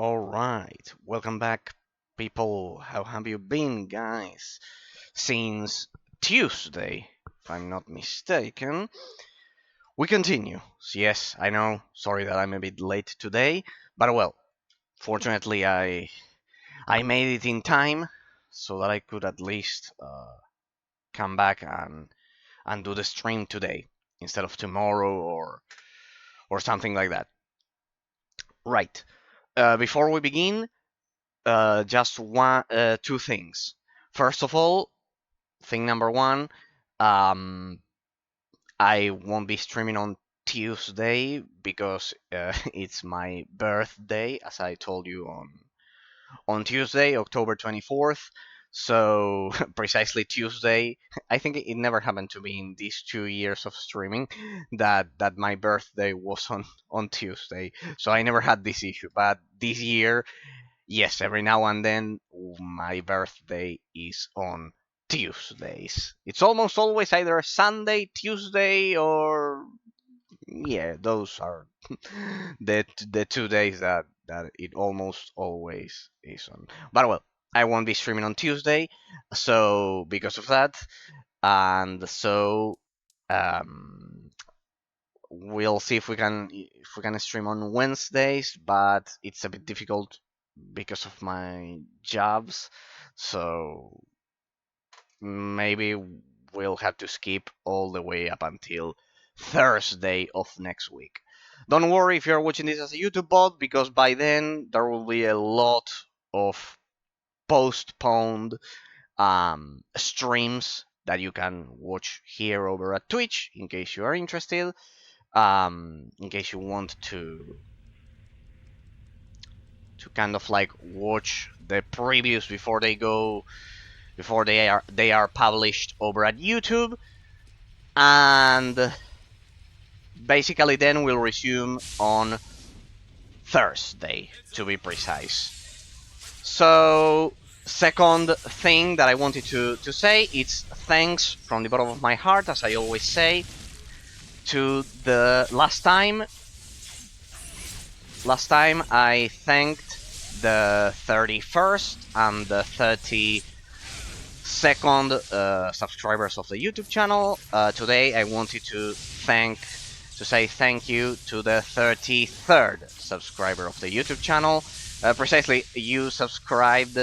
Alright, welcome back, people. How have you been, guys? Since Tuesday, if I'm not mistaken. We continue. Yes, I know, sorry that I'm a bit late today, but well, fortunately I made it in time so that I could at least come back and do the stream today instead of tomorrow or something like that. Right. Before we begin, just two things. First of all, thing number one, um, I won't be streaming on Tuesday because it's my birthday, as I told you on Tuesday, October 24th. So precisely Tuesday, I think it never happened to me in these 2 years of streaming that my birthday was on Tuesday. So I never had this issue. But this year, yes, every now and then my birthday is on Tuesdays. It's almost always either Sunday, Tuesday, or yeah, those are the 2 days that it almost always is on. But well, I won't be streaming on Tuesday, so because of that, and so we'll see if we can stream on Wednesdays, but it's a bit difficult because of my jobs, so maybe we'll have to skip all the way up until Thursday of next week. Don't worry if you're watching this as a YouTube bot, because by then there will be a lot of postponed streams that you can watch here over at Twitch in case you are interested. In case you want to kind of like watch the previews before they are published over at YouTube, and basically then we'll resume on Thursday, to be precise. So second thing that I wanted to say, it's thanks from the bottom of my heart, as I always say, to the last time I thanked the 31st and the 32nd subscribers of the YouTube channel. Today I wanted to say thank you to the 33rd subscriber of the YouTube channel. Precisely, you subscribed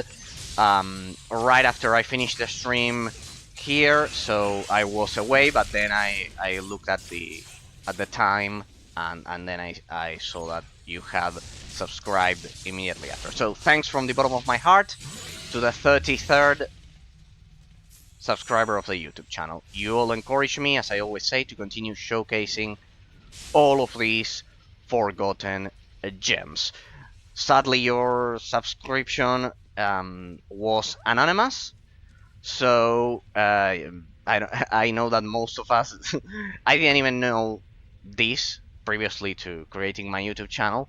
right after I finished the stream here, so I was away, but then I looked at the time, and then I saw that you had subscribed immediately after. So thanks from the bottom of my heart to the 33rd subscriber of the YouTube channel. You all encourage me, as I always say, to continue showcasing all of these forgotten gems. Sadly, your subscription was anonymous, so I know that most of us I didn't even know this previously to creating my YouTube channel.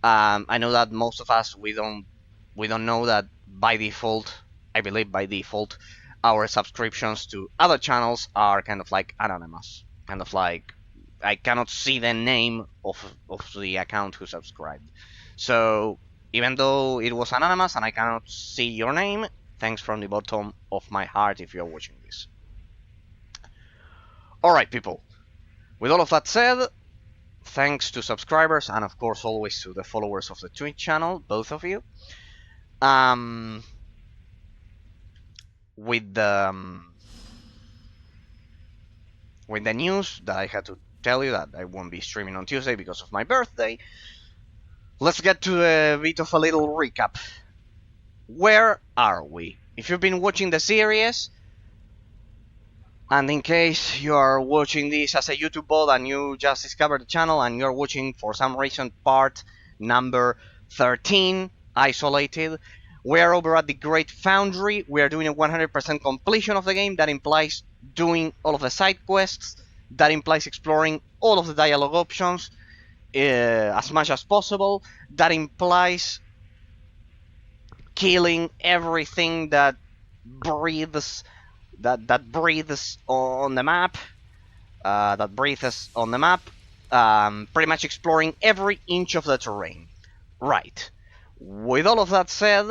I know that most of us we don't know that by default. I believe by default our subscriptions to other channels are kind of like anonymous, kind of like I cannot see the name of the account who subscribed. So even though it was anonymous and I cannot see your name, thanks from the bottom of my heart if you're watching this. Alright, people. With all of that said, thanks to subscribers and of course always to the followers of the Twitch channel, both of you. With the news that I had to tell you that I won't be streaming on Tuesday because of my birthday, let's get to a bit of a little recap. Where are we? If you've been watching the series, and in case you are watching this as a YouTube bot and you just discovered the channel and you're watching for some reason part number 13, Isolated, we are over at the Great Foundry. We are doing a 100% completion of the game. That implies doing all of the side quests. That implies exploring all of the dialogue options as much as possible. That implies killing everything that breathes on the map. Pretty much exploring every inch of the terrain. Right. with all of that said,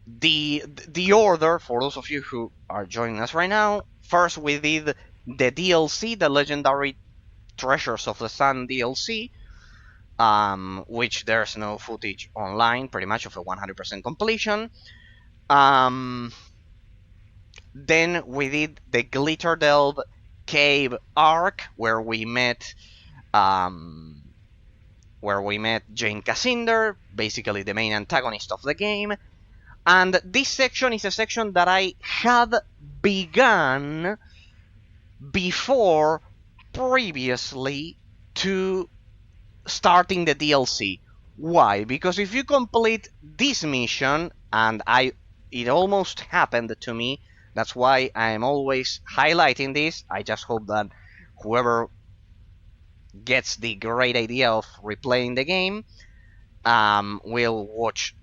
the order, for those of you who are joining us right now, first we did the DLC, the Legendary Treasures of the Sun DLC, which there's no footage online, pretty much of a 100% completion. Then we did the Glitter Delve Cave arc, where we met Jane Cassinder, basically the main antagonist of the game. And this section is a section that I had begun before previously to starting the DLC. Why? Because if you complete this mission, and it almost happened to me, that's why I'm always highlighting this. I just hope that whoever gets the great idea of replaying the game will watch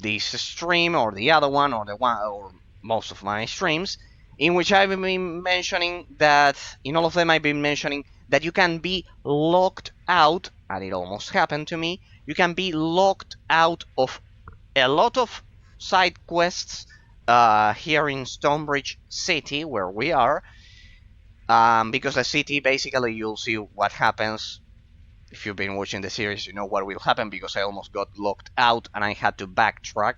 this stream or the other one or the one or most of my streams, in which I've been mentioning that in all of them I've been mentioning that you can be locked out, and it almost happened to me. You can be locked out of a lot of side quests here in Stonebridge City, where we are, because the city, basically you'll see what happens. If you've been watching the series, you know what will happen, because I almost got locked out and I had to backtrack.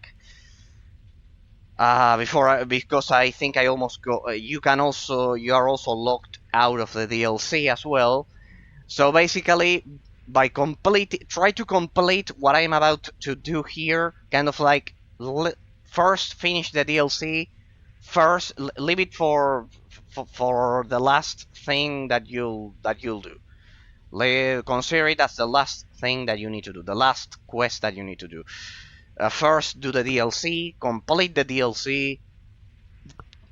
Because I think I almost go. You are also locked out of the DLC as well. So basically, try to complete what I'm about to do here. Kind of like first finish the DLC. First, leave it for the last thing that you'll do. Consider it as the last thing that you need to do, the last quest that you need to do. First, do the DLC, complete the DLC,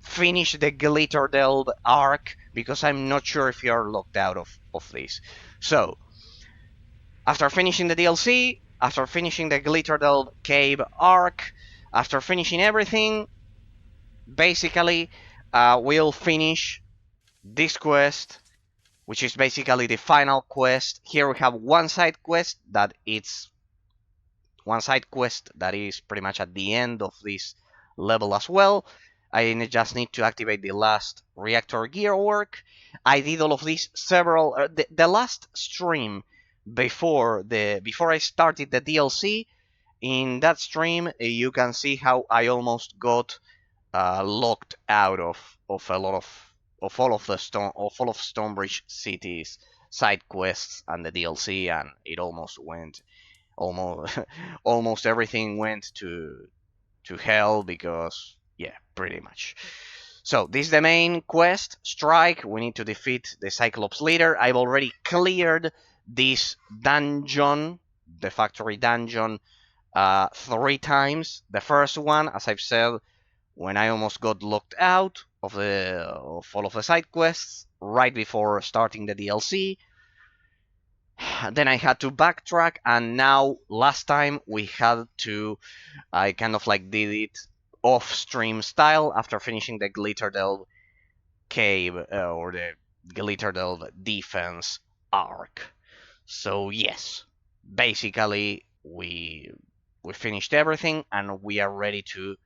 finish the Glitter Delve arc, because I'm not sure if you're locked out of this. So, after finishing the DLC, after finishing the Glitter Delve Cave arc, after finishing everything, basically, we'll finish this quest, which is basically the final quest. Here we have one side quest that is pretty much at the end of this level as well. I just need to activate the last reactor gear work. I did all of this the last stream before I started the DLC. In that stream, you can see how I almost got locked out of a lot of all of Stonebridge City's side quests and the DLC, and it almost almost everything went to hell, because yeah, pretty much. So this is the main quest, Strike. We need to defeat the Cyclops leader. I've already cleared this dungeon, the factory dungeon, 3 times. The first one, as I've said, when I almost got locked out of all of the side quests right before starting the DLC. Then I had to backtrack, and now last time I kind of like did it off-stream style after finishing the Glitter Delve Cave or the Glitter Delve Defense arc. So yes, basically we finished everything, and we are ready to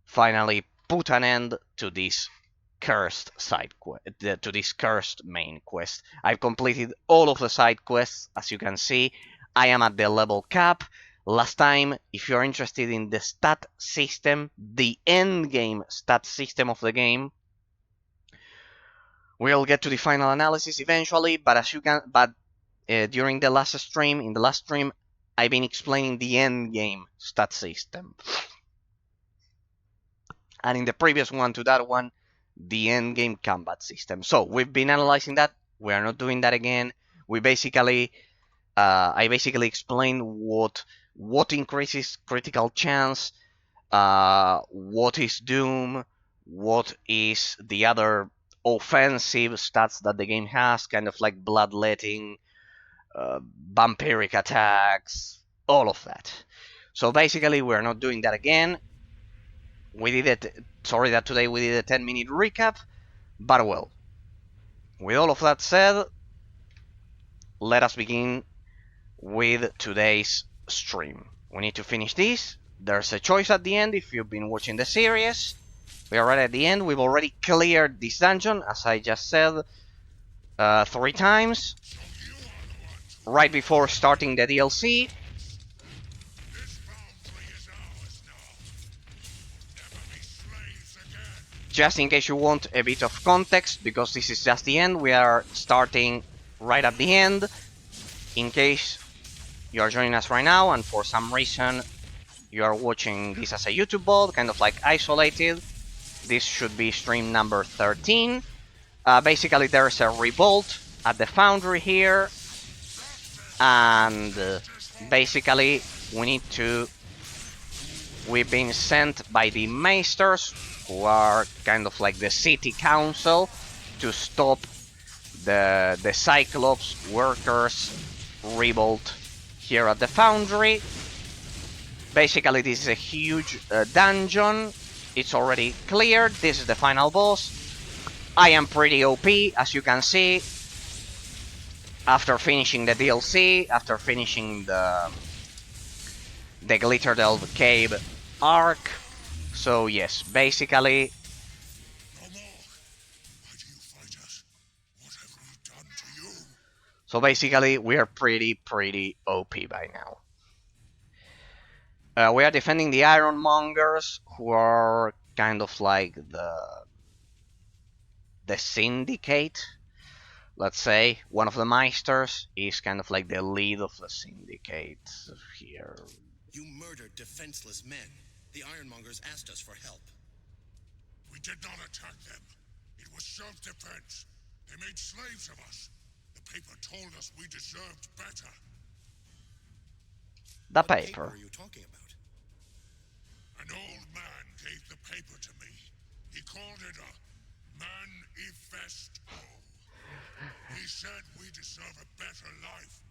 finally put an end to this cursed to this cursed main quest. I've completed all of the side quests, as you can see. I am at the level cap. Last time, if you're interested in the stat system, the end game stat system of the game, we'll get to the final analysis eventually. But during the last stream, I've been explaining the end game stat system. And in the previous one to that one, the end game combat system. So we've been analyzing that. We are not doing that again. I basically explained what increases critical chance, what is doom, what is the other offensive stats that the game has, kind of like bloodletting, vampiric attacks, all of that. So basically, we're not doing that again. We did it. Sorry that today we did a 10-minute recap, but well. With all of that said, let us begin with today's stream. We need to finish this. There's a choice at the end if you've been watching the series. We are right at the end. We've already cleared this dungeon, as I just said, 3 times. Right before starting the DLC. Just in case you want a bit of context, because this is just the end, we are starting right at the end. In case you are joining us right now and for some reason you are watching this as a YouTube VOD, kind of like isolated, this should be stream number 13. Basically there's a revolt at the foundry here, and basically we've been sent by the Meisters, who are kind of like the city council, to stop the Cyclops workers revolt here at the foundry. Basically this is a huge dungeon. It's already cleared. This is the final boss. I am pretty OP, as you can see. After finishing the DLC, after finishing the Glitter Delve Cave arc. So yes, basically... So basically, we are pretty OP by now. We are defending the Ironmongers, who are kind of like the Syndicate. Let's say one of the Meisters is kind of like the lead of the Syndicate here. You murdered defenseless men. The Ironmongers asked us for help. We did not attack them. It was self-defense. They made slaves of us. The paper told us we deserved better. The What paper. are you talking about? An old man gave the paper to me. He called it a manifesto. He said we deserve a better life.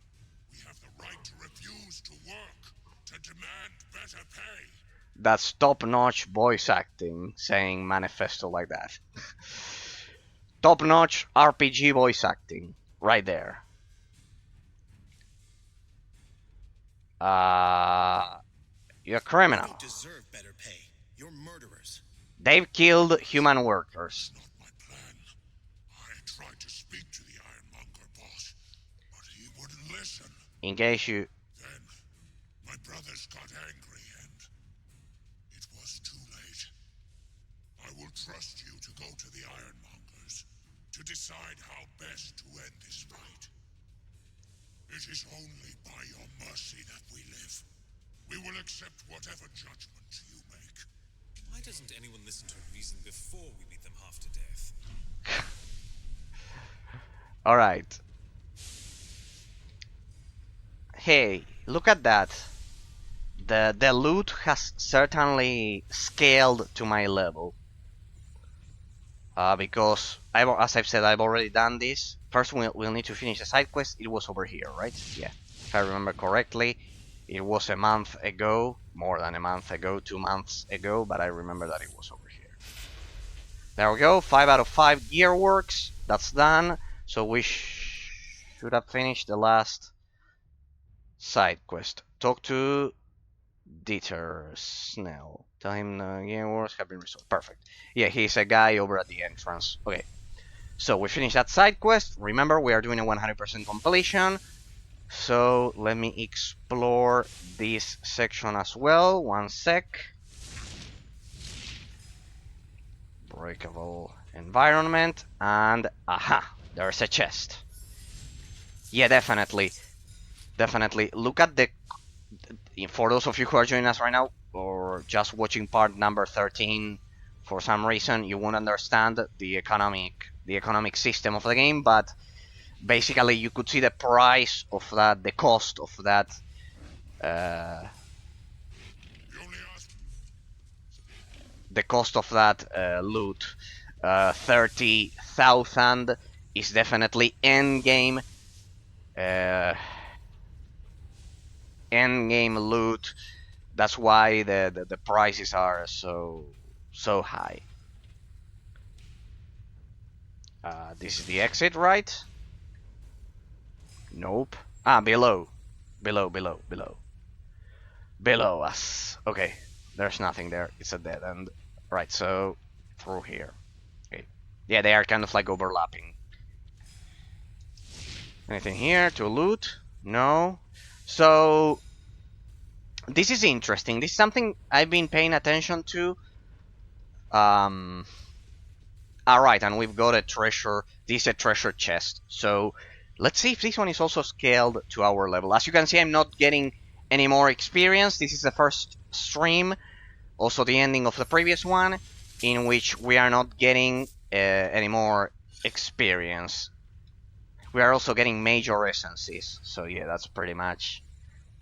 We have the right to refuse to work, to demand better pay. That's top-notch voice acting, saying manifesto like that. Top-notch RPG voice acting, right there. You're a criminal. You don't deserve better pay. You're murderers. They've killed human workers. Not my plan. I tried to speak to the Ironmonger boss, but he wouldn't listen. In case you... Then, my brothers got angry and it was too late. I will trust you to go to the Ironmongers to decide how best to end this fight. It is only by your mercy that we live. We will accept whatever judgment you make. Why doesn't anyone listen to reason before we beat them half to death? Alright. Hey, look at that. The loot has certainly scaled to my level. Because, as I've said, I've already done this. First, we'll need to finish the side quest. It was over here, right? Yeah, if I remember correctly. It was a month ago, more than a month ago, 2 months ago, but I remember that it was over here. There we go, 5 out of 5 gear works. That's done. So we should have finished the last side quest. Talk to Dieter Snell. Tell him the gear works have been resolved. Perfect. Yeah, he's a guy over at the entrance. Okay. So we finished that side quest. Remember, we are doing a 100% completion. So let me explore this section as well. One sec. Breakable environment. And aha, there's a chest. Yeah, definitely. Definitely. Look at the... For those of you who are joining us right now, or just watching part number 13, for some reason you won't understand the economic system of the game, but basically you could see the price of that, the cost of that loot. 30,000 is definitely endgame loot. That's why the prices are so high. This is the exit, right? Nope. Ah, below. below us. Okay, there's nothing there. It's a dead end. Right, so through here. Okay. Yeah, they are kind of like overlapping. Anything here to loot? No. So this is interesting. This is something I've been paying attention to. Alright, and we've got a treasure. This is a treasure chest. So let's see if this one is also scaled to our level. As you can see, I'm not getting any more experience. This is the first stream, also the ending of the previous one, in which we are not getting any more experience. We are also getting major essences. So yeah, that's pretty much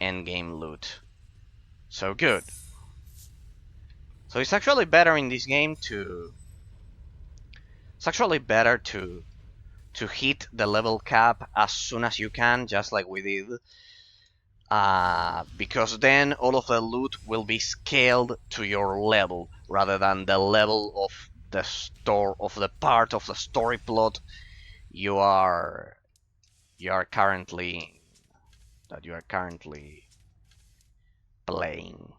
endgame loot. So good. So it's actually better in this game to... It's actually better to hit the level cap as soon as you can, just like we did. Because then all of the loot will be scaled to your level, rather than the level of the store, of the part of the story plot you are currently playing.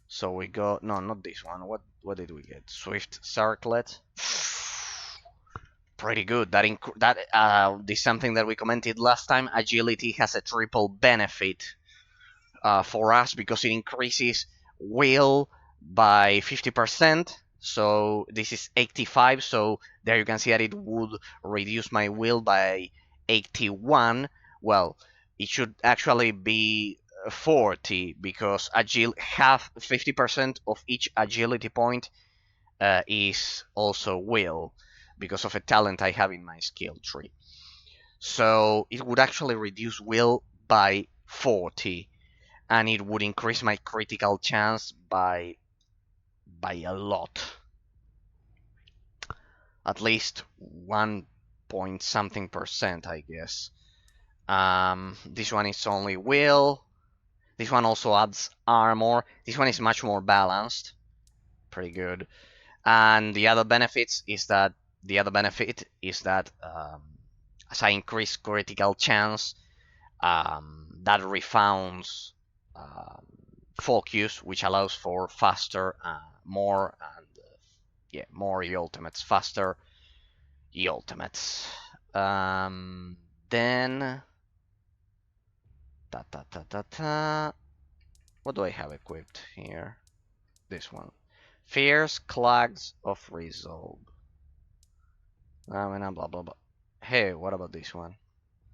So we got, no, not this one. What did we get? Swift Circlet. Pretty good. This is something that we commented last time. Agility has a triple benefit for us because it increases will by 50%. So this is 85. So there you can see that it would reduce my will by 81. Well, it should actually be 40 because half 50% of each agility point is also will, because of a talent I have in my skill tree. So it would actually reduce will by 40, and it would increase my critical chance by a lot. At least 1 point something percent, I guess. This one is only will. This one also adds armor. This one is much more balanced. Pretty good. And the other benefit is that as I increase critical chance, that refounds focus, which allows for faster, more ultimates, faster ultimates. Then what do I have equipped here? This one. Fierce Clags of Resolve. Blah blah blah. Hey, what about this one?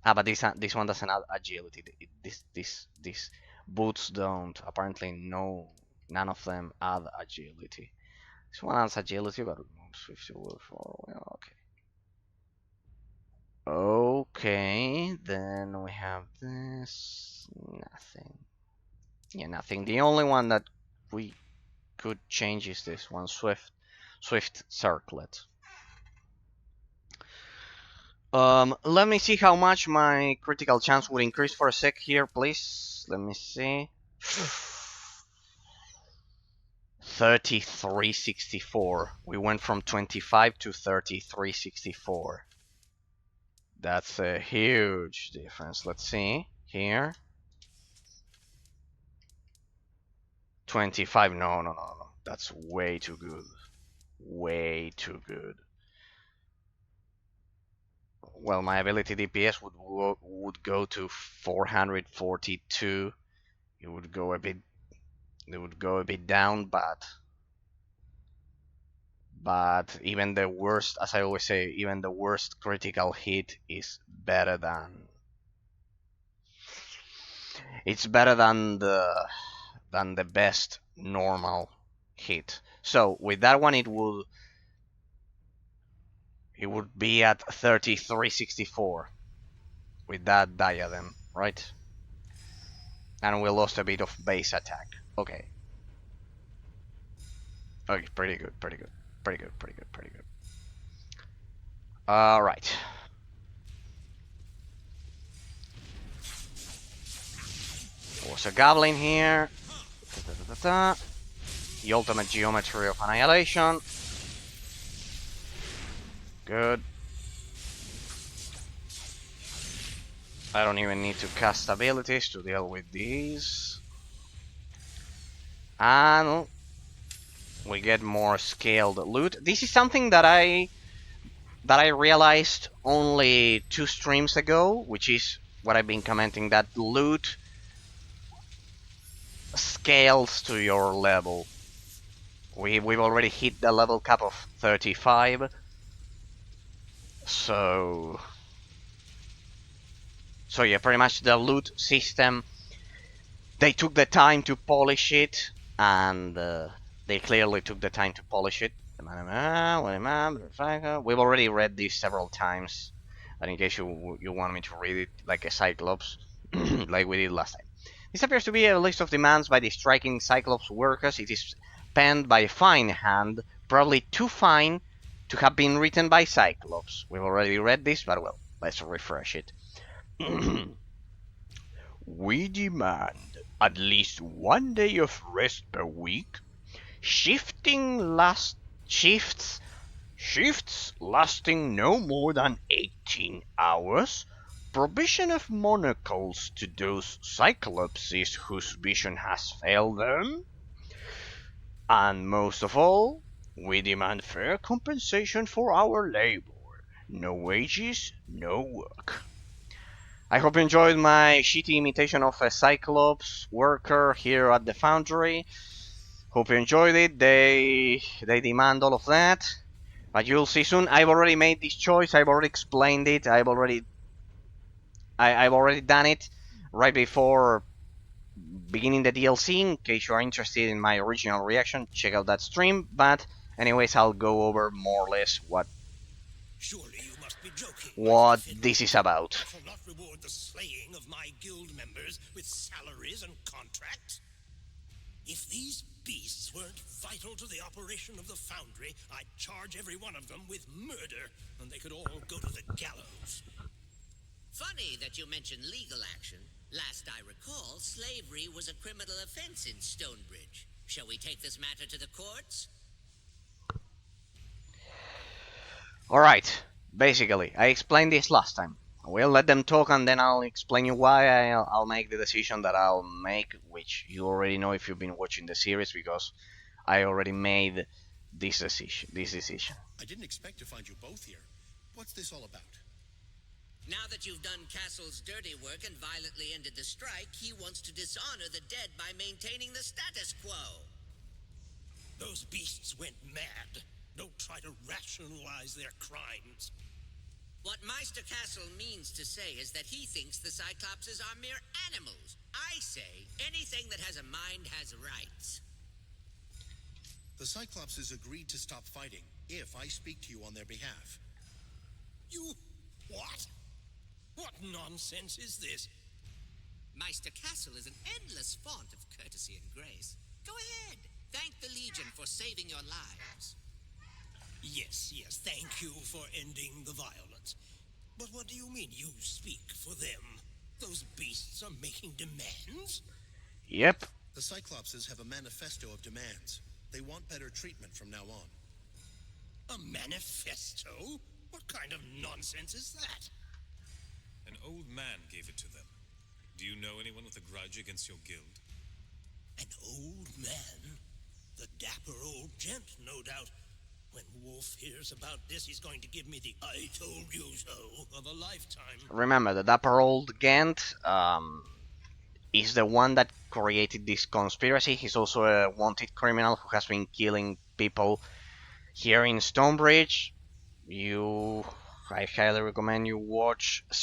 But this one doesn't add agility. These boots don't. Apparently, none of them add agility. This one adds agility, but moves 50 will for. Well, okay. Okay, then we have this. Nothing. Yeah, nothing. The only one that we could change is this one, Swift Circlet. Let me see how much my critical chance would increase for a sec here, please. Let me see. 3364. We went from 25 to 3364. That's a huge difference. Let's see here. 25. No. That's way too good. Way too good. Well, my ability DPS would go to 442. It would go a bit down, but even the worst, as I always say, even the worst critical hit is better than the best normal hit. So with that one, it would be at 3364 with that diadem, right? And we lost a bit of base attack. Okay. Okay, pretty good. Alright. Was a goblin here. The ultimate geometry of annihilation. Good. I don't even need to cast abilities to deal with these. And we get more scaled loot. This is something that I realized only 2 streams ago, which is what I've been commenting, that loot scales to your level. We've already hit the level cap of 35, so yeah, pretty much the loot system, they took the time to polish it, and they clearly took the time to polish it. We've already read this several times, but in case you want me to read it like a Cyclops, like we did last time. This appears to be a list of demands by the striking Cyclops workers. It is penned by a fine hand, probably too fine to have been written by Cyclops. We've already read this, but well, let's refresh it. We demand at least 1 day of rest per week, shifts lasting no more than 18 hours, provision of monocles to those Cyclopses whose vision has failed them, and most of all, we demand fair compensation for our labor. No wages, no work. I hope you enjoyed my shitty imitation of a Cyclops worker here at the foundry. Hope you enjoyed it. They demand all of that, but you'll see soon. I've already made this choice. I've already explained it. I've already done it right before beginning the DLC. In case you are interested in my original reaction, check out that stream. But anyways, I'll go over more or less what Surely you must be joking. what this is about. I shall not reward the slaying of my guild members with salaries and contracts. If these beasts weren't vital to the operation of the foundry, I'd charge every one of them with murder, and they could all go to the gallows. Funny that you mention legal action. Last I recall, slavery was a criminal offense in Stonebridge. Shall we take this matter to the courts? Alright, basically, I explained this last time. We'll let them talk and then I'll explain you why I'll make the decision that I'll make, which you already know if you've been watching the series, because I already made this decision. I didn't expect to find you both here. What's this all about? Now that you've done Castle's dirty work and violently ended the strike, he wants to dishonor the dead by maintaining the status quo. Those beasts went mad. Don't try to rationalize their crimes. What Meister Castle means to say is that he thinks the Cyclopses are mere animals. I say, anything that has a mind has rights. The Cyclopses agreed to stop fighting if I speak to you on their behalf. You... what? What nonsense is this? Meister Castle is an endless font of courtesy and grace. Go ahead. Thank the Legion for saving your lives. Yes, thank you for ending the violence. But what do you mean you speak for them? Those beasts are making demands? Yep. The Cyclopses have a manifesto of demands. They want better treatment from now on. A manifesto? What kind of nonsense is that? An old man gave it to them. Do you know anyone with a grudge against your guild? An old man? The dapper old gent, no doubt. When Wolf hears about this, he's going to give me the "I told you so" of a lifetime. Remember, the Dapper old Gent is the one that created this conspiracy. He's also a wanted criminal who has been killing people here in Stonebridge. I highly recommend you watch the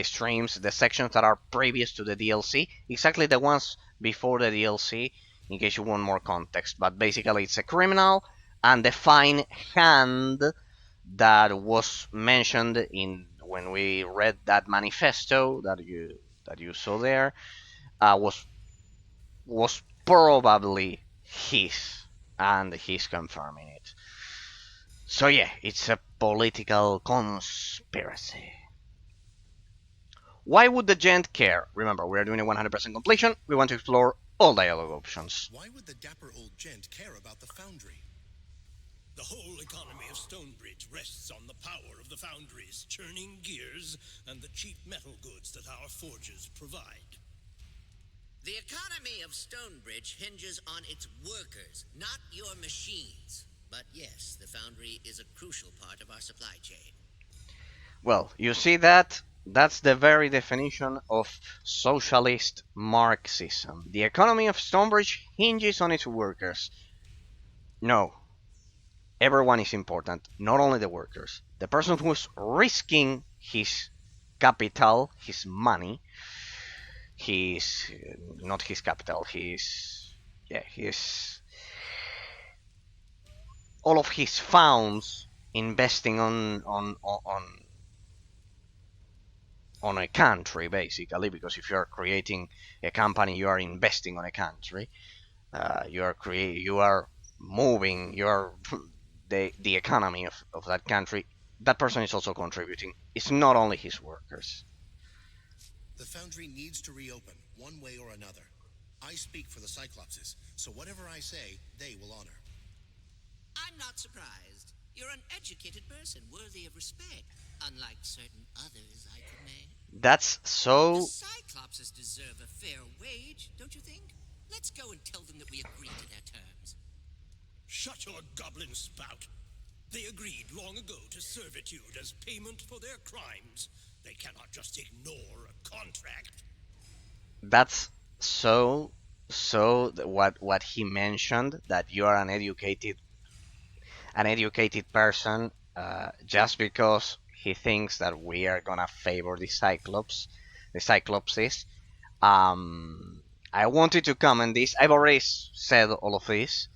sections that are previous to the DLC, exactly the ones before the DLC, in case you want more context. But basically, it's a criminal, and the fine hand that was mentioned when we read that manifesto that you saw there was probably his, and he's confirming it. So yeah, it's a political conspiracy. Why would the Gent care? Remember, we are doing a 100% completion. We want to explore all dialogue options. Why would the dapper old gent care about the foundry? The whole economy of Stonebridge rests on the power of the foundries, churning gears, and the cheap metal goods that our forges provide. The economy of Stonebridge hinges on its workers, not your machines. But yes, the foundry is a crucial part of our supply chain. Well, you see that? That's the very definition of socialist Marxism. The economy of Stonebridge hinges on its workers. No, everyone is important, not only the workers. The person who's risking his capital, his money, his not his capital, his all of his funds investing on a country, basically, because if you are creating a company, you are investing on a country. You are moving, you are the economy of that country. That person is also contributing. It's not only his workers. The foundry needs to reopen, one way or another. I speak for the Cyclopses, so whatever I say, they will honor. I'm not surprised. You're an educated person, worthy of respect, unlike certain others I could name. That's so. The Cyclopses deserve a fair wage, don't you think? Let's go and tell them that we agree to their terms. Shut your goblin spout. They agreed long ago to servitude as payment for their crimes. They cannot just ignore a contract. That's so what he mentioned, that you are an educated person, just because he thinks that we are gonna favor the Cyclopses. I wanted to comment this. I've already said all of this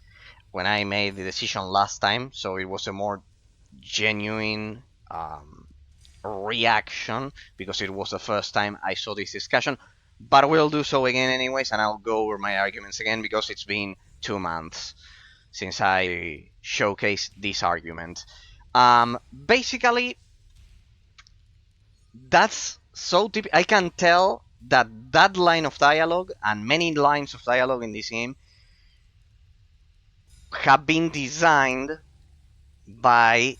when I made the decision last time, so it was a more genuine reaction because it was the first time I saw this discussion. But we'll do so again anyways, and I'll go over my arguments again because it's been 2 months since I showcased this argument. Basically, that's so typical. I can tell that line of dialogue and many lines of dialogue in this game have been designed by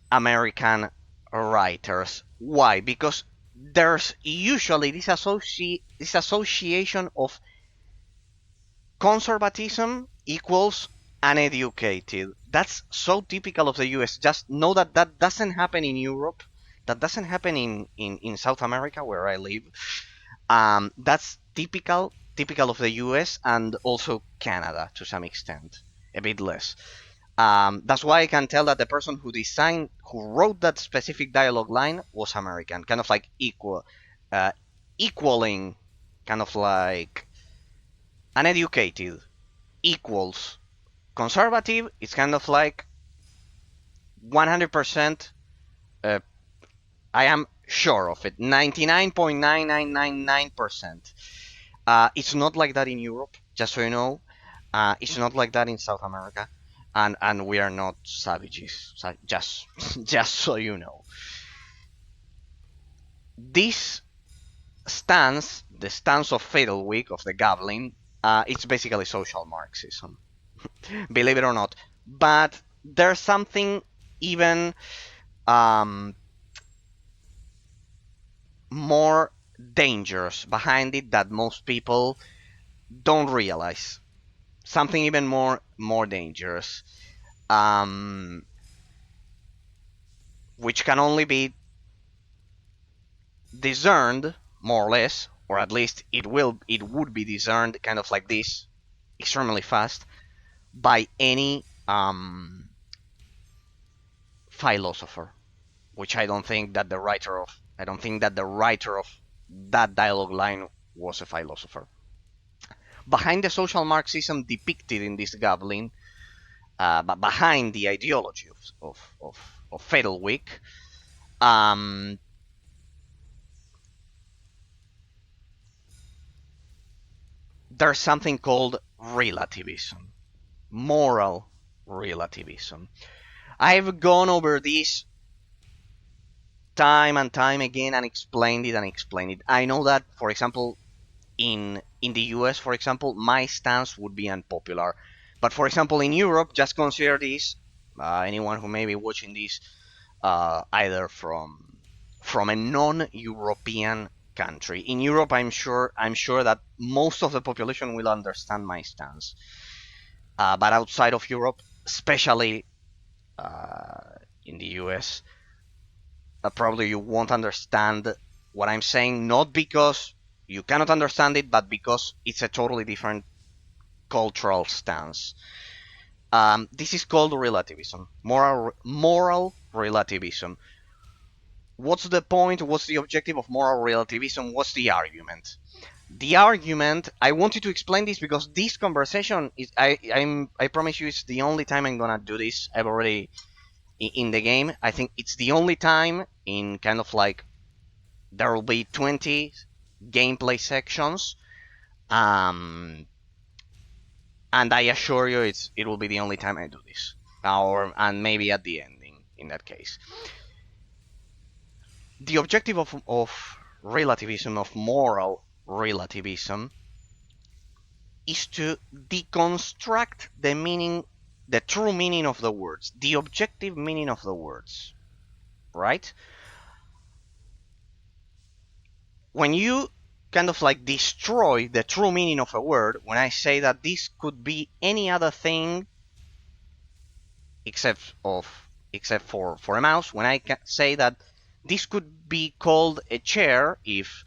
American writers. Why? Because there's usually this association of conservatism equals uneducated. That's so typical of the US. Just know that that doesn't happen in Europe. That doesn't happen in South America, where I live. That's typical of the US and also Canada to some extent, a bit less. That's why I can tell that the person who wrote that specific dialogue line was American, kind of like equaling, kind of like uneducated equals conservative. It's kind of like 100%. I am sure of it, 99.9999%. It's not like that in Europe, just so you know. It's not like that in South America. And we are not savages, just so you know. This stance, the stance of Fatal Week of the Goblin, it's basically social Marxism, believe it or not. But there's something even more dangerous behind it that most people don't realize. Something even more dangerous, which can only be discerned more or less, or at least it would be discerned kind of like this, extremely fast, by any philosopher. Which I don't think that the writer of that dialogue line was a philosopher. Behind the social Marxism depicted in this Goblin, but behind the ideology of Fatal Week, there's something called relativism, moral relativism. I've gone over this time and time again and explained it. I know that, for example, in the US, for example, my stance would be unpopular. But for example, in Europe, just consider this. Anyone who may be watching this, either from a non-European country. In Europe, I'm sure that most of the population will understand my stance. But outside of Europe, especially in the US, probably you won't understand what I'm saying, not because you cannot understand it, but because it's a totally different cultural stance. This is called relativism, moral relativism. What's the point? What's the objective of moral relativism? What's the argument? The argument, I wanted to explain this because this conversation is, I promise you, it's the only time I'm gonna do this. I've already in the game. I think it's the only time in kind of like there will be 20 gameplay sections. And I assure you, it will be the only time I do this, and maybe at the ending. In that case, the objective of relativism, of moral relativism, is to deconstruct the meaning, the true meaning of the words, the objective meaning of the words, right? When you kind of like destroy the true meaning of a word, when I say that this could be any other thing except for a mouse, when I say that this could be called a chair, if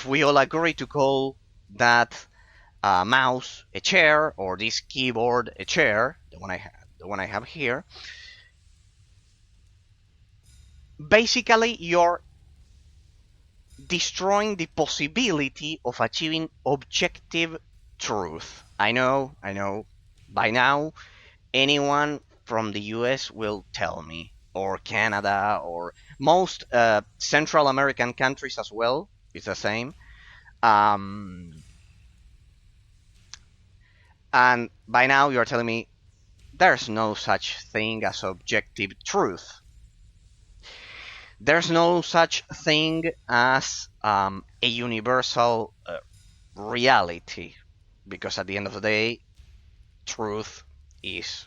we all agree to call that mouse a chair, or this keyboard a chair, the one I have here, basically you're destroying the possibility of achieving objective truth. I know, by now anyone from the US will tell me, or Canada, or most Central American countries as well, it's the same. And by now you're telling me there's no such thing as objective truth. There's no such thing as a universal reality, because at the end of the day, truth is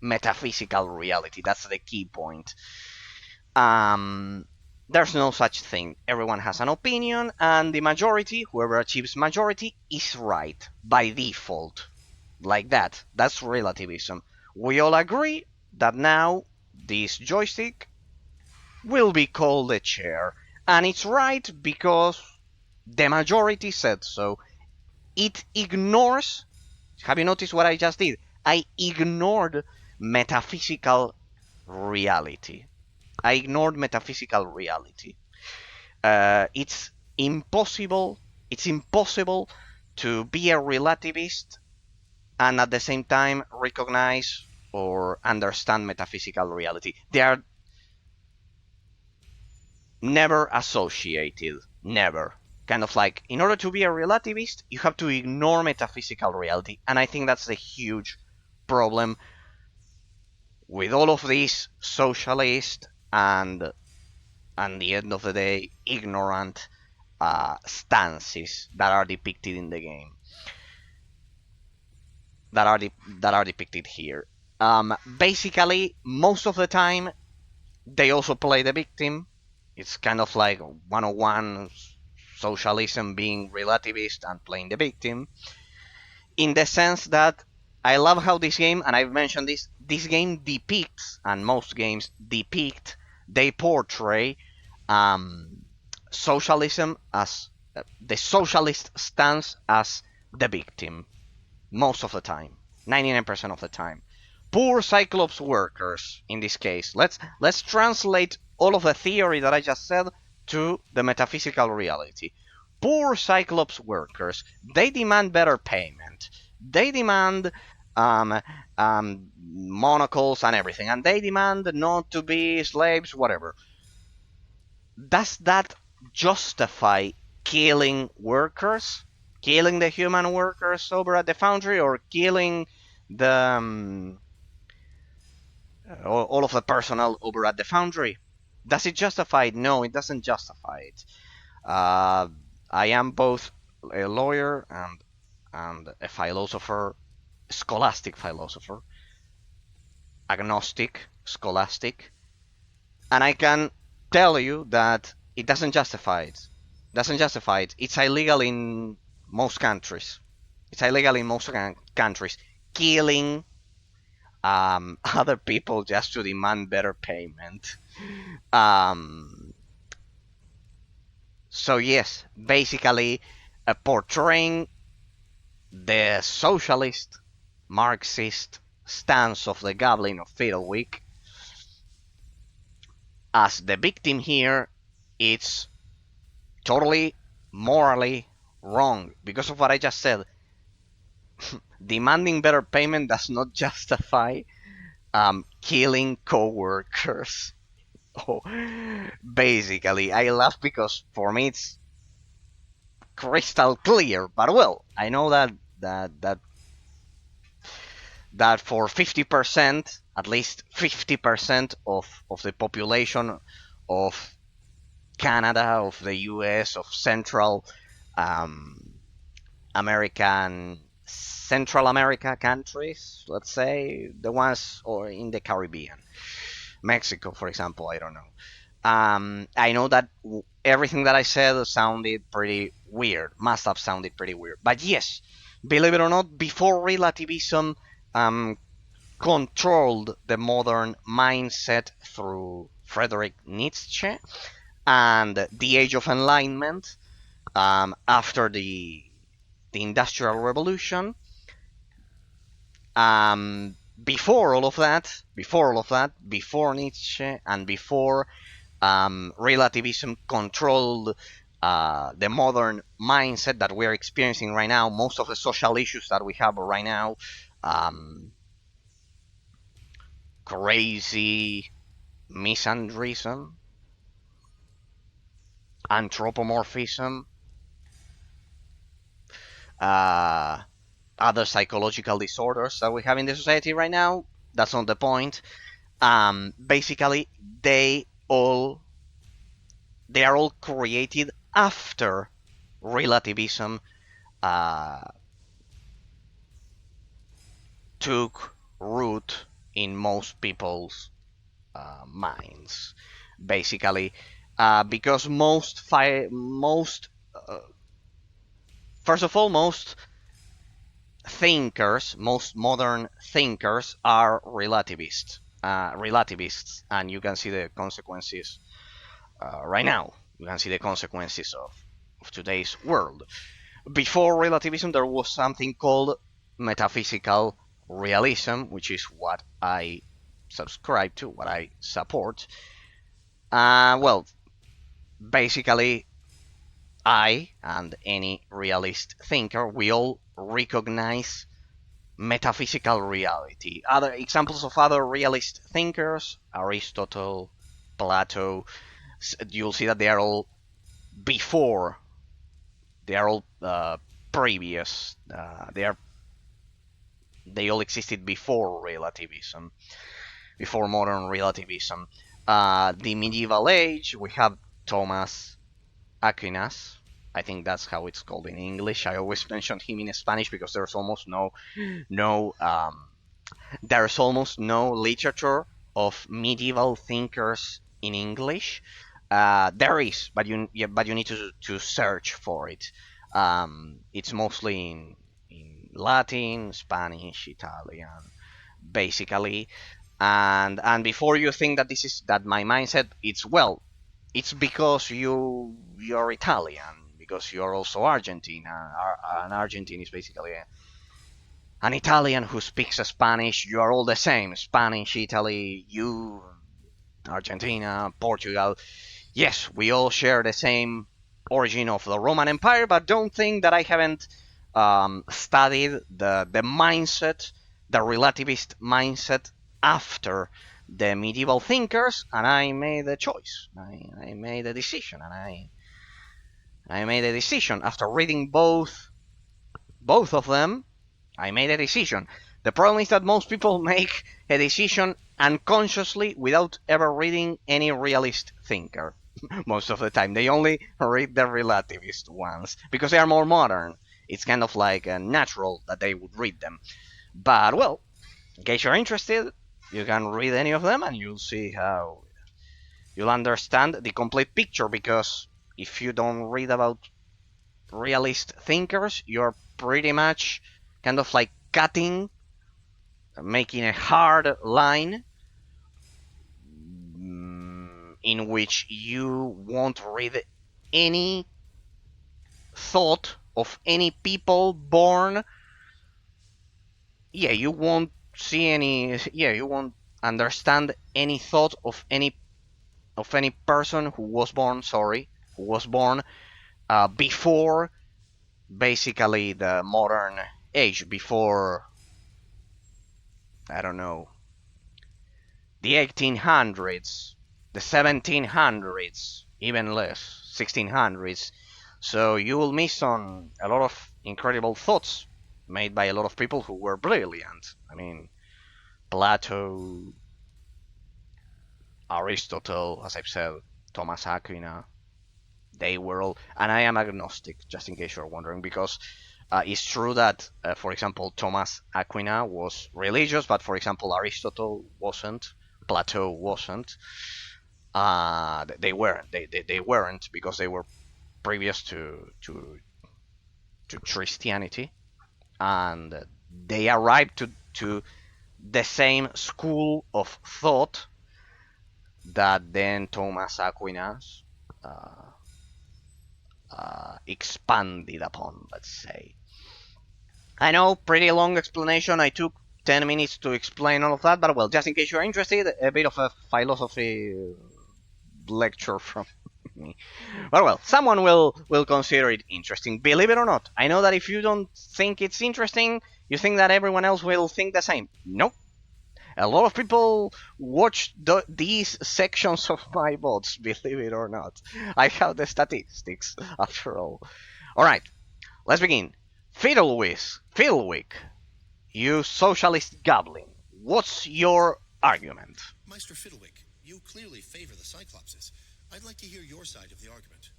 metaphysical reality. That's the key point. There's no such thing. Everyone has an opinion, and the majority, whoever achieves majority, is right by default. Like that. That's relativism. We all agree that now this joystick will be called a chair, and it's right because the majority said so. It ignores. Have you noticed what I just did? I ignored metaphysical reality. It's impossible. It's impossible to be a relativist and at the same time recognize or understand metaphysical reality. They are never associated. Never. Kind of like, in order to be a relativist, you have to ignore metaphysical reality. And I think that's a huge problem with all of these socialist and the end of the day, ignorant stances that are depicted in the game. That are depicted here. Basically, most of the time, they also play the victim. It's kind of like 101 socialism being relativist and playing the victim. In the sense that I love how this game, and I've mentioned this game depicts, and most games depict, they portray socialism as the socialist stance as the victim. Most of the time, 99% of the time. Poor Cyclops workers, in this case. Let's translate all of the theory that I just said to the metaphysical reality. Poor Cyclops workers, they demand better payment. They demand monocles and everything, and they demand not to be slaves, whatever. Does that justify killing workers? Killing the human workers over at the foundry, or killing the all of the personnel over at the foundry? Does it justify it? No, it doesn't justify it. I am both a lawyer and a philosopher, scholastic philosopher, agnostic, scholastic, and I can tell you that it doesn't justify it. doesn't justify it. It's illegal in most countries. It's illegal in most countries. Killing other people just to demand better payment. Um, so yes, basically portraying the socialist, Marxist stance of the Goblin of Fiddlewick as the victim here, it's totally morally wrong because of what I just said. Demanding better payment does not justify killing co-workers. Oh, basically, I laugh because for me it's crystal clear. But well, I know that for 50%, at least 50% of the population of Canada, of the US, of um, Central America countries, let's say, the ones or in the Caribbean, Mexico, for example, I don't know. I know that everything that I said sounded pretty weird, must have sounded pretty weird. But yes, believe it or not, before relativism controlled the modern mindset through Friedrich Nietzsche and the Age of Enlightenment, after the Industrial Revolution. Before all of that, before Nietzsche and before relativism controlled the modern mindset that we're experiencing right now, most of the social issues that we have right now, crazy misandrism, anthropomorphism, other psychological disorders that we have in the society right now. That's not the point. Basically, they are all created after relativism took root in most people's minds. Basically, because first of all, most thinkers, most modern thinkers are relativists, and you can see the consequences right now. You can see the consequences of today's world. Before relativism, there was something called metaphysical realism, which is what I subscribe to, what I support. Well, basically, I and any realist thinker, we all recognize metaphysical reality. Other examples of other realist thinkers, Aristotle, Plato, you'll see that they are all before, they are all previous, they all existed before relativism, before modern relativism. The medieval age, we have Thomas Aquinas. I think that's how it's called in English. I always mention him in Spanish because there's almost no literature of medieval thinkers in English. There is, but you need to search for it. It's mostly in Latin, Spanish, Italian, basically. And before you think that my mindset, it's because you're Italian, because you're also Argentine. An Argentine is basically an Italian who speaks Spanish. You are all the same: Spanish, Italy, you, Argentina, Portugal. Yes, we all share the same origin of the Roman Empire, but don't think that I haven't studied the mindset, the relativist mindset after the medieval thinkers, and I made a choice. I made a decision, and I made a decision after reading both of them. I made a decision. The problem is that most people make a decision unconsciously without ever reading any realist thinker. Most of the time, they only read the relativist ones because they are more modern. It's kind of like natural that they would read them. But well, in case you're interested, you can read any of them and you'll see how you'll understand the complete picture, because if you don't read about realist thinkers, you're pretty much kind of like cutting, making a hard line in which you won't read any thought of any people born. Yeah, you won't see any. Yeah, you won't understand any thought of any person who was born. Sorry, who was born before basically the modern age, before, I don't know, the 1800s, the 1700s, even less, 1600s. So you will miss on a lot of incredible thoughts made by a lot of people who were brilliant. I mean, Plato, Aristotle, as I've said, Thomas Aquina, they were all, and I am agnostic, just in case you're wondering, because it's true that, for example, Thomas Aquina was religious, but for example, Aristotle wasn't, Plato wasn't. They weren't. They weren't because they were previous to Christianity, and they arrived to the same school of thought that then Thomas Aquinas expanded upon, let's say. I know, pretty long explanation. I took 10 minutes to explain all of that, but well, just in case you're interested, a bit of a philosophy lecture from me. But well, someone will consider it interesting. Believe it or not, I know that if you don't think it's interesting, you think that everyone else will think the same. Nope. A lot of people watch these sections of my VODs, believe it or not. I have the statistics, after all. Alright, let's begin. Fiddlewick, you socialist goblin, what's your argument? Meister Fiddlewick, you clearly favor the Cyclopses. I'd like to hear your side of the argument.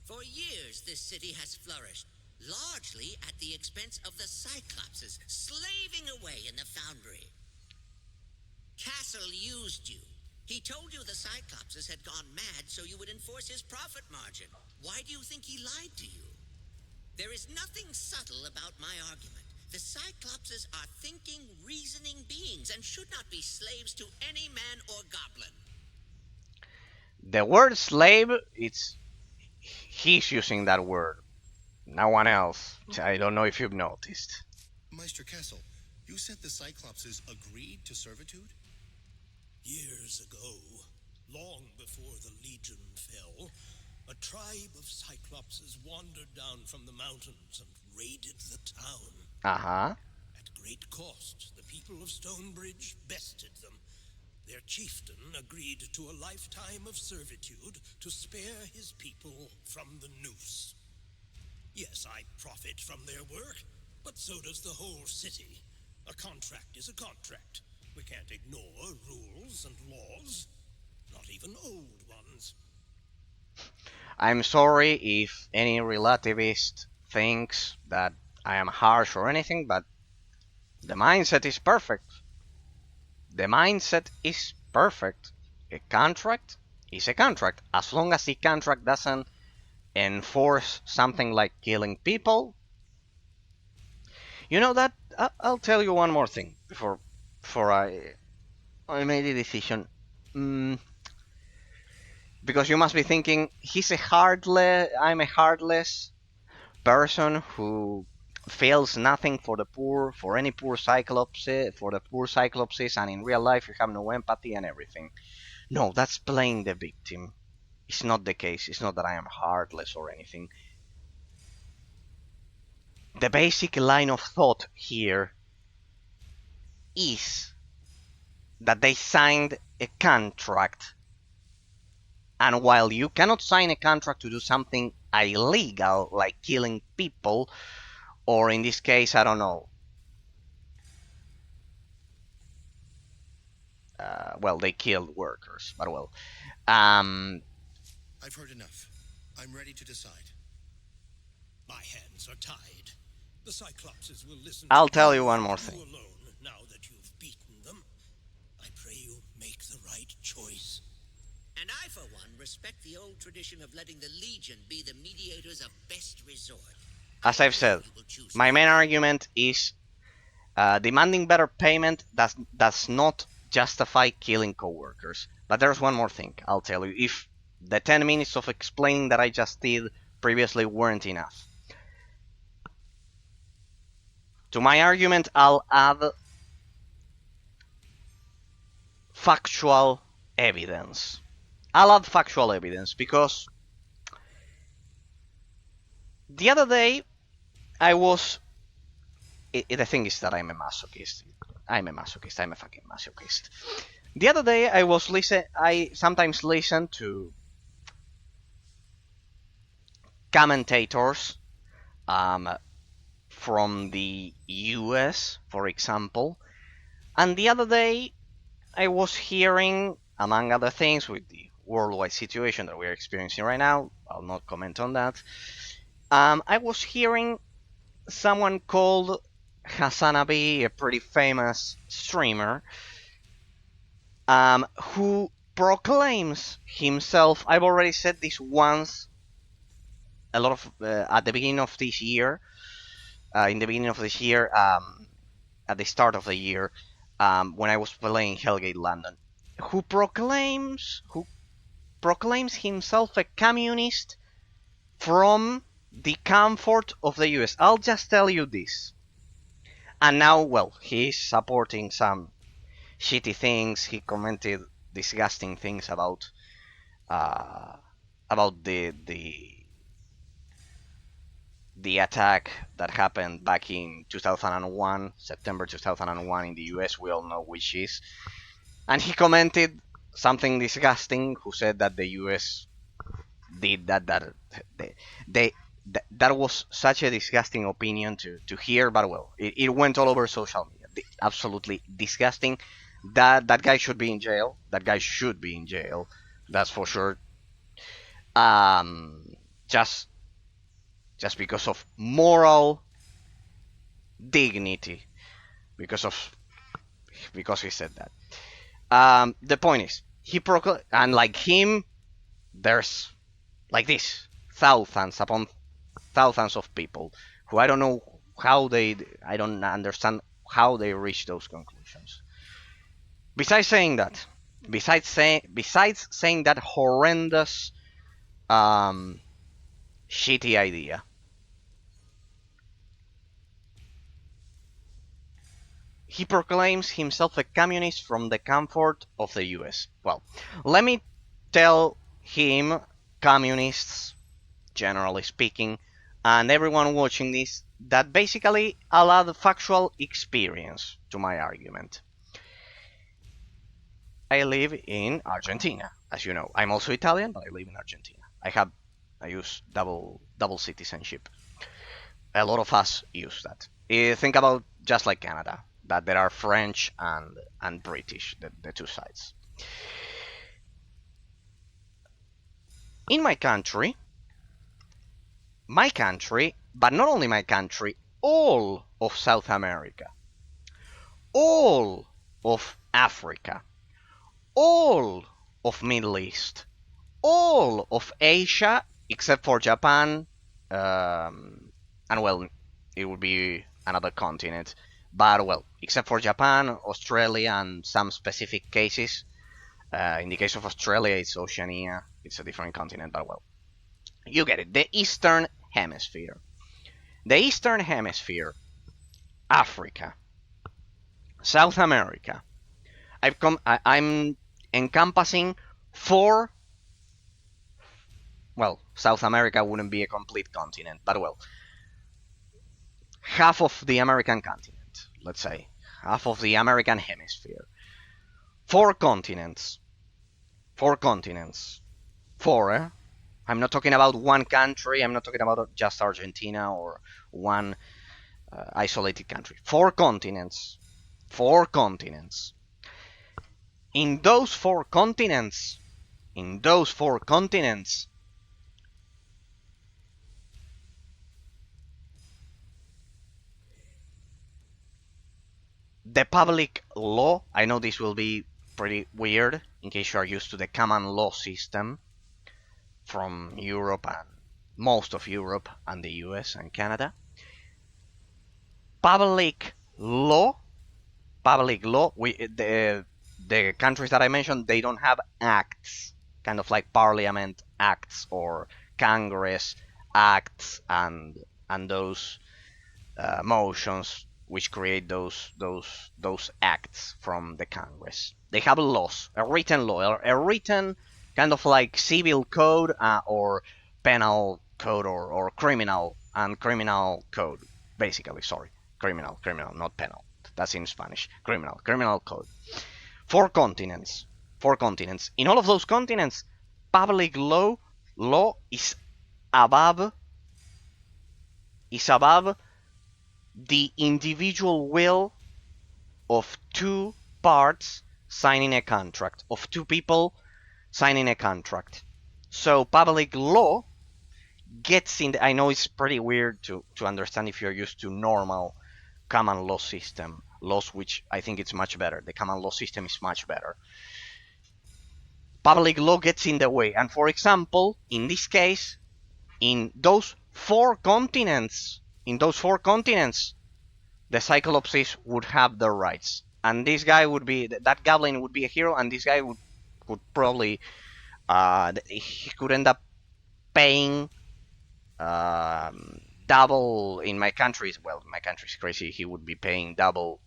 For years, this city has flourished, largely at the expense of the Cyclopses, slaving away in the foundry. Castle used you. He told you the Cyclopses had gone mad so you would enforce his profit margin. Why do you think he lied to you? There is nothing subtle about my argument. The Cyclopses are thinking, reasoning beings and should not be slaves to any man or goblin. The word slave, he's using that word. No one else. I don't know if you've noticed. Meister Castle, you said the Cyclopses agreed to servitude? Years ago, long before the Legion fell, a tribe of Cyclopses wandered down from the mountains and raided the town. Uh-huh. At great cost, the people of Stonebridge bested them. Their chieftain agreed to a lifetime of servitude to spare his people from the noose. Yes, I profit from their work, but so does the whole city. A contract is a contract. We can't ignore rules and laws, not even old ones. I'm sorry if any relativist thinks that I am harsh or anything, but the mindset is perfect. The mindset is perfect. A contract is a contract. As long as the contract doesn't enforce something like killing people. You know that, I'll tell you one more thing before I made a decision. Because you must be thinking, I'm a heartless person who feels nothing for the poor, for any poor Cyclops, for the poor Cyclopses, and in real life you have no empathy and everything. No, that's playing the victim. It's not the case. It's not that I am heartless or anything. The basic line of thought here is that they signed a contract. And while you cannot sign a contract to do something illegal, like killing people, or in this case, I don't know, well, they killed workers, but well. I've heard enough. I'm ready to decide. My hands are tied. The Cyclopses will listen I'll to tell you one more thing. you alone now that you've beaten them. I pray you make the right choice. And I, for one, respect the old tradition of letting the Legion be the mediators of best resort. As I've said, my main argument is demanding better payment does not justify killing coworkers. But there's one more thing I'll tell you. If the 10 minutes of explaining that I just did previously weren't enough, to my argument I'll add factual evidence. I'll add factual evidence because the other day I was. The thing is that I'm a masochist. I'm a masochist. I'm a fucking masochist. The other day I sometimes listen to commentators from the US, for example. And the other day I was hearing, among other things, with the worldwide situation that we're experiencing right now, I'll not comment on that. I was hearing someone called Hasanabi, a pretty famous streamer, who proclaims himself. I've already said this once, a lot of at the beginning of this year. In the beginning of this year, at the start of the year, when I was playing Hellgate London, who proclaims himself a communist from the comfort of the US. I'll just tell you this. And now, well, he's supporting some shitty things. He commented disgusting things about the attack that happened back in 2001, September 2001 in the US. We all know which is. And he commented something disgusting. Who said that the US did that? That was such a disgusting opinion to hear. But well, it went all over social media. Absolutely disgusting. That guy should be in jail. That guy should be in jail. That's for sure. Just because of moral dignity, because he said that. The point is, and like him, there's like this thousands upon thousands of people who I don't understand how they reach those conclusions. Besides saying that horrendous, shitty idea, he proclaims himself a communist from the comfort of the US. Well, let me tell him, communists, generally speaking, and everyone watching this, that basically I'll add factual experience to my argument. I live in Argentina, as you know. I'm also Italian, but I live in Argentina. I use double citizenship. A lot of us use that. Think about just like Canada, that there are French and British, the two sides. In my country, but not only my country, all of South America, all of Africa, all of Middle East, all of Asia, except for Japan, and well, it would be another continent, but well, except for Japan, Australia, and some specific cases. In the case of Australia, it's Oceania, it's a different continent, but well, you get it. The Eastern Hemisphere. The Eastern Hemisphere, Africa, South America. I'm encompassing four. Well, South America wouldn't be a complete continent, but well, half of the American continent, let's say, half of the American hemisphere. Four continents. Four, eh? I'm not talking about one country. I'm not talking about just Argentina or one isolated country. Four continents. In those four continents, the public law, I know this will be pretty weird in case you are used to the common law system from Europe and most of Europe and the US and Canada. Public law, the countries that I mentioned, they don't have acts, kind of like parliament acts or Congress acts and those motions which create those acts from the Congress. They have laws, a written law, a written kind of like civil code or penal code or criminal code, basically. Sorry, criminal, not penal. That's in Spanish. Criminal code. Four continents. In all of those continents, public law is above the individual will of two parts signing a contract, of two people signing a contract. So public law gets in I know it's pretty weird to understand if you're used to normal common law system laws, which I think it's much better. The common law system is much better. Public law gets in the way, and for example, in this case, in those four continents, the Cyclopses would have their rights, and this guy would be, that goblin would be a hero, and this guy would probably he could end up paying double in my country. Well, my country's crazy. He would be paying double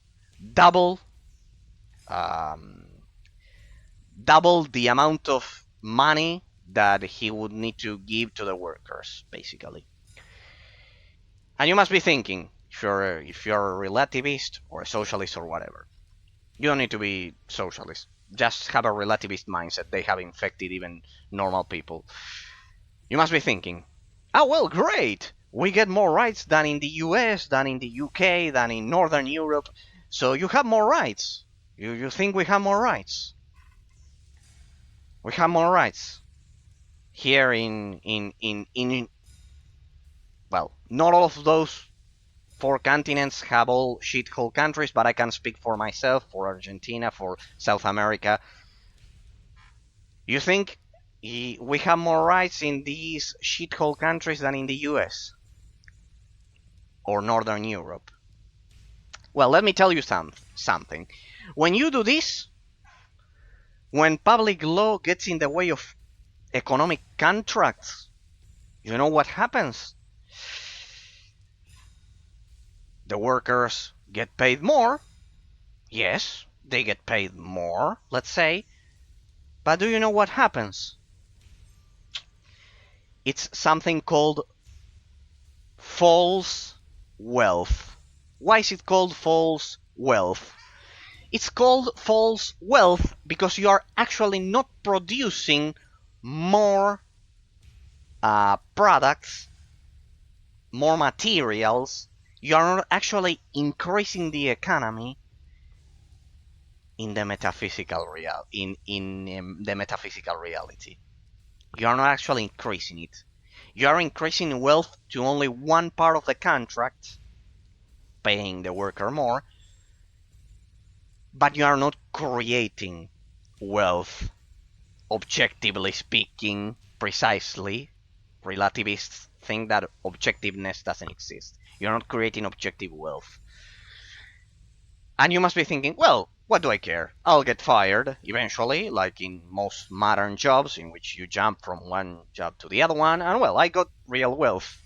the amount of money that he would need to give to the workers, basically. And you must be thinking, if you're a relativist or a socialist or whatever, you don't need to be socialist. Just have a relativist mindset. They have infected even normal people. You must be thinking, oh well, great! We get more rights than in the US, than in the UK, than in Northern Europe. So you have more rights. You think we have more rights? We have more rights here in well, not all of those four continents have all shithole countries, but I can speak for myself, for Argentina, for South America. You think we have more rights in these shithole countries than in the US or Northern Europe? Well, let me tell you something. When you do this, when public law gets in the way of economic contracts, you know what happens? The workers get paid more. Yes, they get paid more, let's say. But do you know what happens? It's something called false wealth. Why is it called false wealth? It's called false wealth because you are actually not producing more products, more materials. You are not actually increasing the economy in the metaphysical the metaphysical reality. You are not actually increasing it. You are increasing wealth to only one part of the contract, paying the worker more, but you are not creating wealth, objectively speaking, precisely. Relativists think that objectiveness doesn't exist. You're not creating objective wealth. And you must be thinking, well, what do I care? I'll get fired eventually, like in most modern jobs in which you jump from one job to the other one, and well, I got real wealth.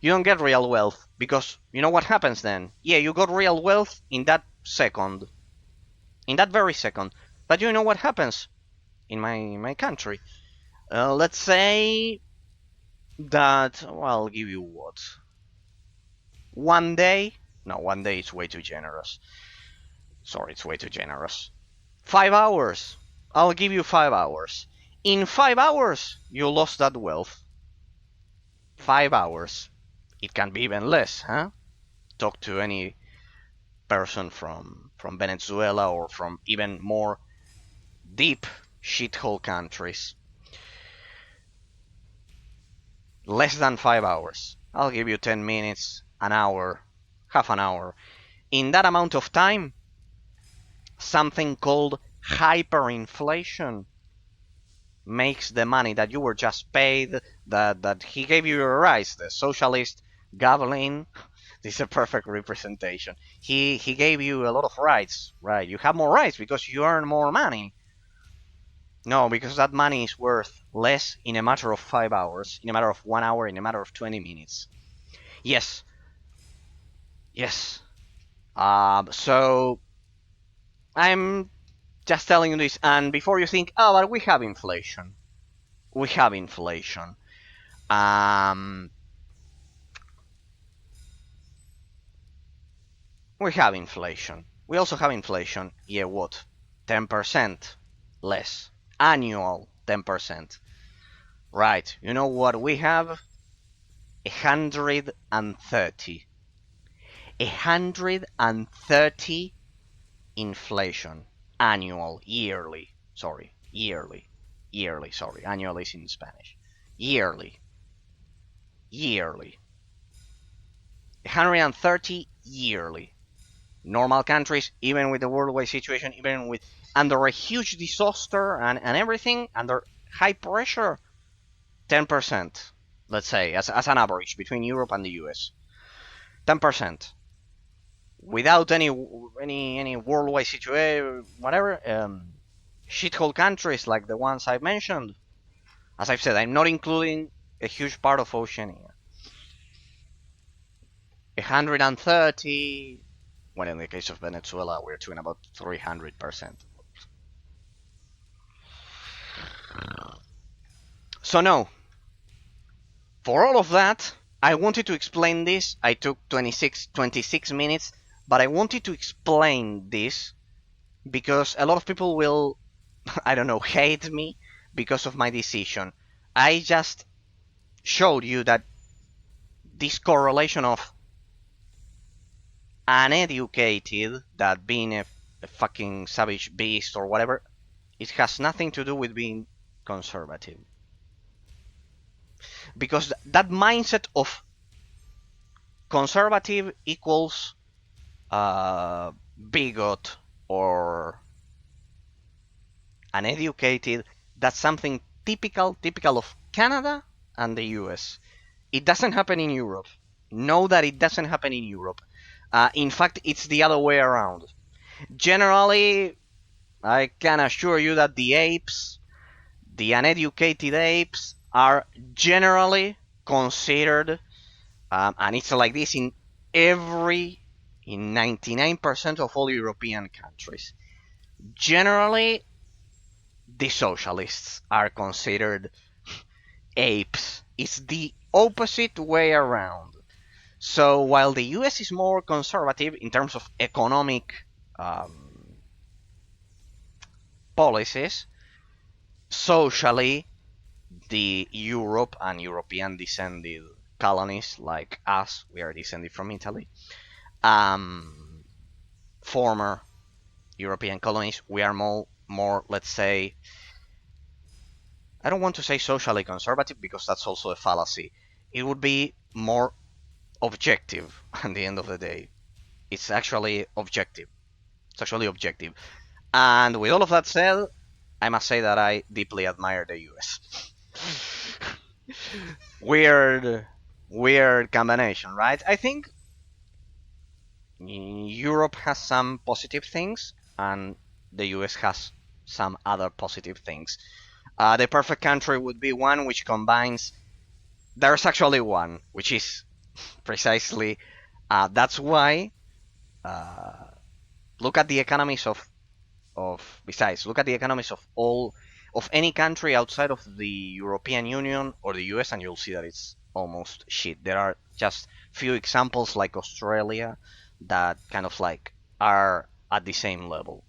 You don't get real wealth, because you know what happens then? Yeah, you got real wealth in that second. In that very second. But you know what happens in my country? Let's say that, well, I'll give you what? One day? No, one day is way too generous. Sorry, it's way too generous. 5 hours. I'll give you 5 hours. In 5 hours, you lost that wealth. 5 hours. It can be even less, huh? Talk to any person from Venezuela or from even more deep shithole countries. Less than 5 hours. I'll give you 10 minutes, an hour, half an hour. In that amount of time, something called hyperinflation makes the money that you were just paid, that he gave you a rise, the socialist goblin. This is a perfect representation. He gave you a lot of rights, right? You have more rights because you earn more money. No, because that money is worth less in a matter of 5 hours, in a matter of 1 hour, in a matter of 20 minutes. Yes. Yes. So I'm just telling you this, and before you think, oh, but we have inflation. We have inflation. We have inflation. We also have inflation. Yeah, what? 10% less. Annual 10%. Right. You know what we have? 130. 130 inflation. Annual. Yearly. Sorry. Yearly. Yearly. Sorry. Annual is in Spanish. Yearly. Yearly. 130 yearly. Normal countries, even with the worldwide situation, even with under a huge disaster and everything, under high pressure, 10%, let's say, as an average between Europe and the US. 10%. Without any worldwide situation, whatever, shithole countries like the ones I've mentioned. As I've said, I'm not including a huge part of Oceania. 130. When in the case of Venezuela, we're talking about 300%. So no. For all of that, I wanted to explain this. I took 26 minutes, but I wanted to explain this because a lot of people will, I don't know, hate me because of my decision. I just showed you that this correlation of uneducated, that being a fucking savage beast or whatever, it has nothing to do with being conservative. Because that mindset of conservative equals bigot or uneducated, that's something typical of Canada and the US. It doesn't happen in Europe. Know that it doesn't happen in Europe. In fact, it's the other way around. Generally, I can assure you that the apes, the uneducated apes, are generally considered, and it's like this in 99% of all European countries. Generally, the socialists are considered apes. It's the opposite way around. So while the US is more conservative in terms of economic policies, socially, the Europe and European descended colonies like us, we are descended from Italy, former European colonies, we are more, let's say, I don't want to say socially conservative because that's also a fallacy. It would be more objective at the end of the day. It's actually objective. It's actually objective. And with all of that said, I must say that I deeply admire the US. Weird combination, right? I think Europe has some positive things, and the US has some other positive things. The perfect country would be one which combines. There's actually one, which is precisely. That's why. Look at the economies of. Besides, look at the economies of any country outside of the European Union or the US, and you'll see that it's almost shit. There are just few examples like Australia that kind of like are at the same level,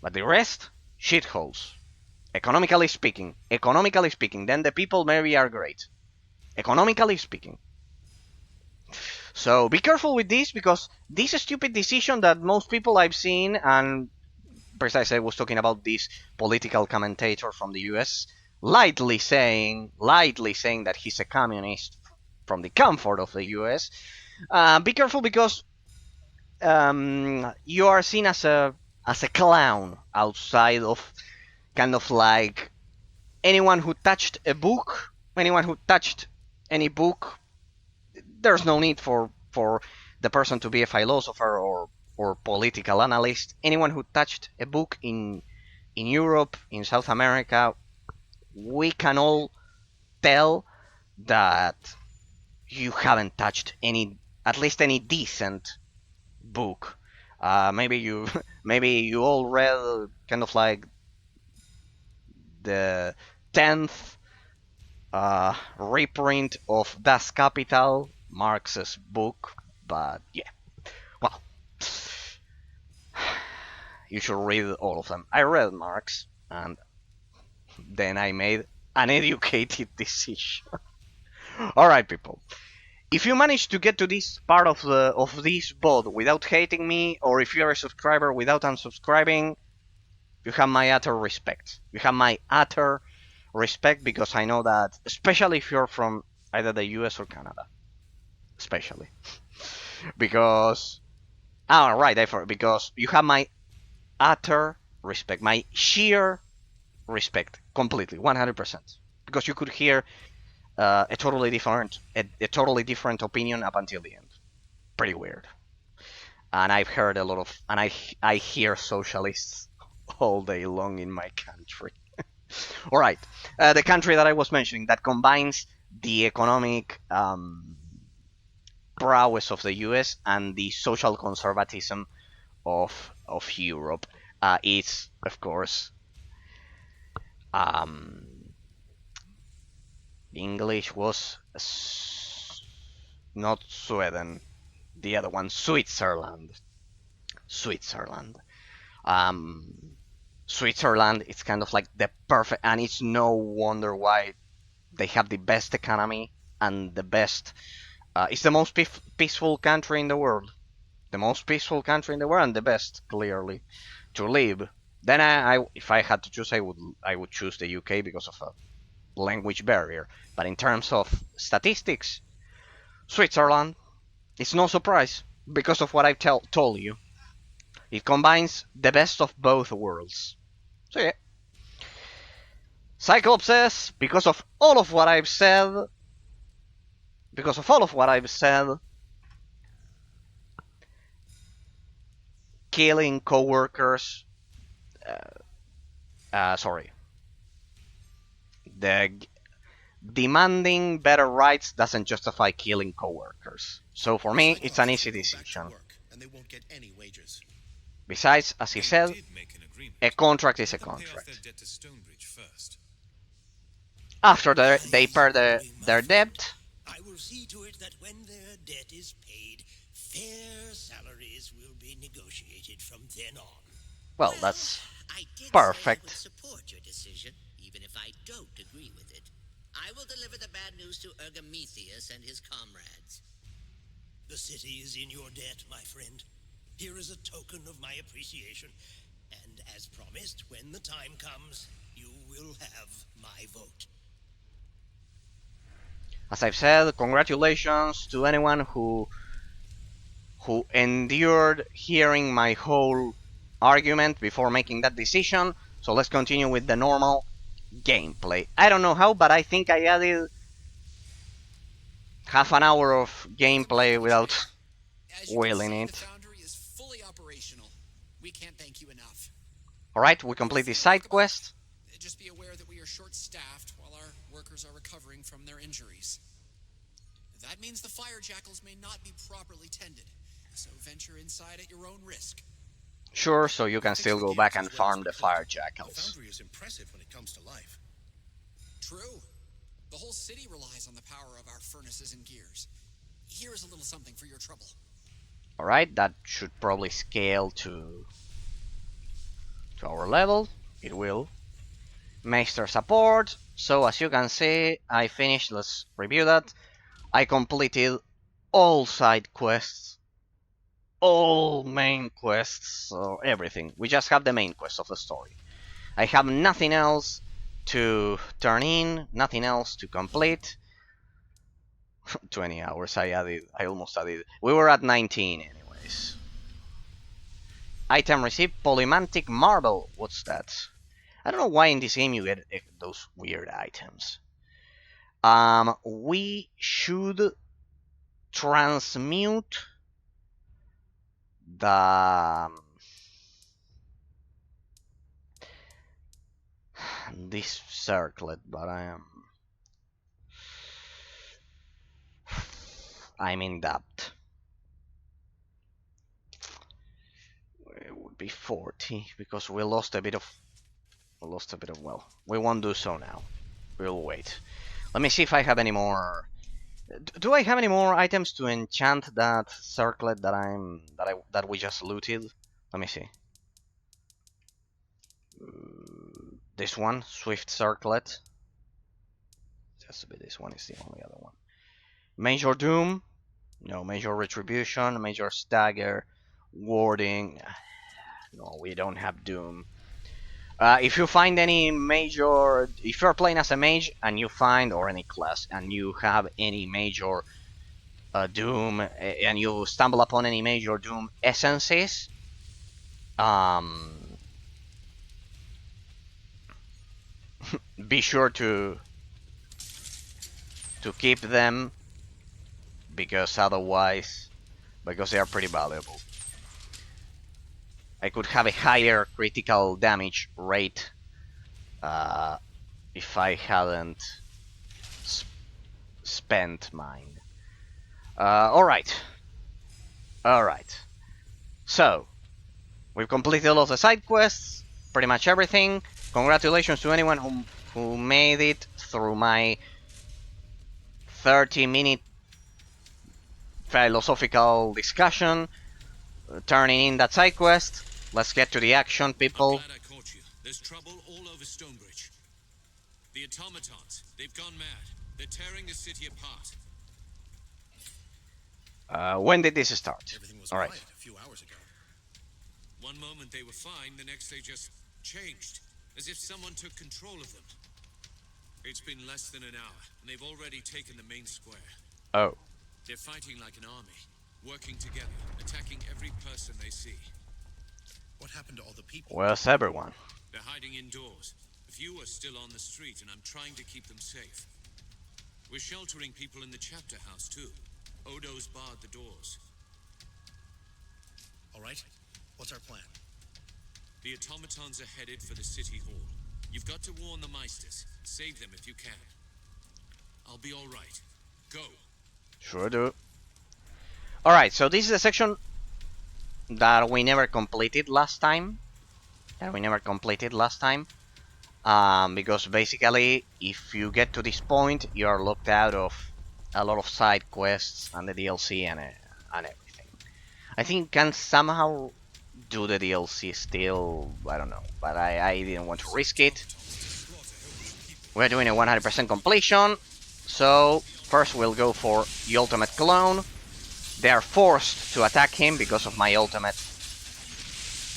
but the rest, shitholes. Economically speaking, then the people maybe are great. Economically speaking. So be careful with this, because this stupid decision that most people I've seen, and precisely I was talking about this political commentator from the US, lightly saying that he's a communist from the comfort of the US. Be careful, because you are seen as a as a clown outside of kind of like anyone who touched a book, anyone who touched any book. There's no need for the person to be a philosopher or political analyst. Anyone who touched a book in Europe, in South America, we can all tell that you haven't touched any, at least any decent book. Maybe you maybe you all read kind of like the 10th reprint of Das Kapital, Marx's book, but yeah, well, you should read all of them. I read Marx, and then I made an educated decision. All right, people. If you manage to get to this part of this VOD without hating me, or if you're a subscriber without unsubscribing, you have my utter respect. You have my utter respect, because I know that, especially if you're from either the US or Canada, especially, because because you have my utter respect, my sheer respect, completely, 100%, because you could hear a totally different opinion up until the end. Pretty weird. And I've heard a lot of, and I hear socialists all day long in my country. All right, the country that I was mentioning that combines the economic prowess of the US and the social conservatism of Europe is, of course, English was not Sweden, the other one, Switzerland. Switzerland. Switzerland is kind of like the perfect, and it's no wonder why they have the best economy and the best. It's the most peaceful country in the world. The most peaceful country in the world, and the best, clearly, to live. Then if I had to choose, I would choose the UK because of a language barrier. But in terms of statistics, Switzerland, it's no surprise because of what I've told you. It combines the best of both worlds. So yeah. Cyclopses, because of all of what I've said, killing co-workers, demanding better rights doesn't justify killing co-workers. So for me, it's an easy decision. Besides, as he said, a contract is a contract. After they pay their debt, I will see to it that when their debt is paid, fair salaries will be negotiated from then on. well, that's I did perfect. Say I would support your decision, even if I don't agree with it. I will deliver the bad news to Ergometheus and his comrades. The city is in your debt, my friend. Here is a token of my appreciation. And as promised, when the time comes, you will have my vote. As I've said, congratulations to anyone who endured hearing my whole argument before making that decision. So let's continue with the normal gameplay. I don't know how, but I think I added half an hour of gameplay without willing it. The foundry is fully operational. We can't thank you enough. Alright, we complete the side quest. Just be aware that we are short-staffed while our workers are recovering from their injuries. That means the fire jackals may not be properly tended, so venture inside at your own risk. Sure, so you can still go back and farm the fire jackals. The foundry is impressive when it comes to life. True. The whole city relies on the power of our furnaces and gears. Here is a little something for your trouble. Alright, that should probably scale to our level. It will. Meister support. So as you can see, I finished. Let's review that. I completed all side quests, all main quests, so everything. We just have the main quest of the story. I have nothing else to turn in, nothing else to complete. 20 hours I almost added. We were at 19 anyways. Item received, Polymantic Marble. What's that? I don't know why in this game you get those weird items. We should transmute the this circlet, but I'm in doubt. It would be 40 because we lost a bit of well, we won't do so now. We'll wait. Let me see if I have any more. Do I have any more items to enchant that circlet that we just looted? Let me see. This one, Swift Circlet. It has to be this one. Is the only other one. Major Doom. No, Major Retribution. Major Stagger. Warding. No, we don't have Doom. If you find any major, if you're playing as a mage and you find, or any class, and you have any major Doom, and you stumble upon any major Doom essences, be sure to keep them, because otherwise, because they are pretty valuable. I could have a higher critical damage rate if I hadn't spent mine. Alright. So, we've completed all of the side quests, pretty much everything. Congratulations to anyone who made it through my 30-minute philosophical discussion, turning in that side quest. Let's get to the action, people. I'm glad I caught you. There's trouble all over Stonebridge. The Automatons, they've gone mad. They're tearing the city apart. When did this start? Everything was All right. quiet a few hours ago. One moment they were fine, the next they just changed, as if someone took control of them. It's been less than an hour, and they've already taken the main square. Oh. They're fighting like an army, working together, attacking every person they see. What happened to all the people? Where's everyone? They're hiding indoors. A few are still on the street, and I'm trying to keep them safe. We're sheltering people in the chapter house, too. Odo's barred the doors. All right. What's our plan? The automatons are headed for the city hall. You've got to warn the Meisters. Save them if you can. I'll be all right. Go. Sure do. Alright, so this is a section that we never completed last time. Because basically, if you get to this point, you are locked out of a lot of side quests and the DLC and everything. I think can somehow do the DLC still, I don't know, but I didn't want to risk it. We're doing a 100% completion, so first we'll go for the ultimate clone. They are forced to attack him because of my ultimate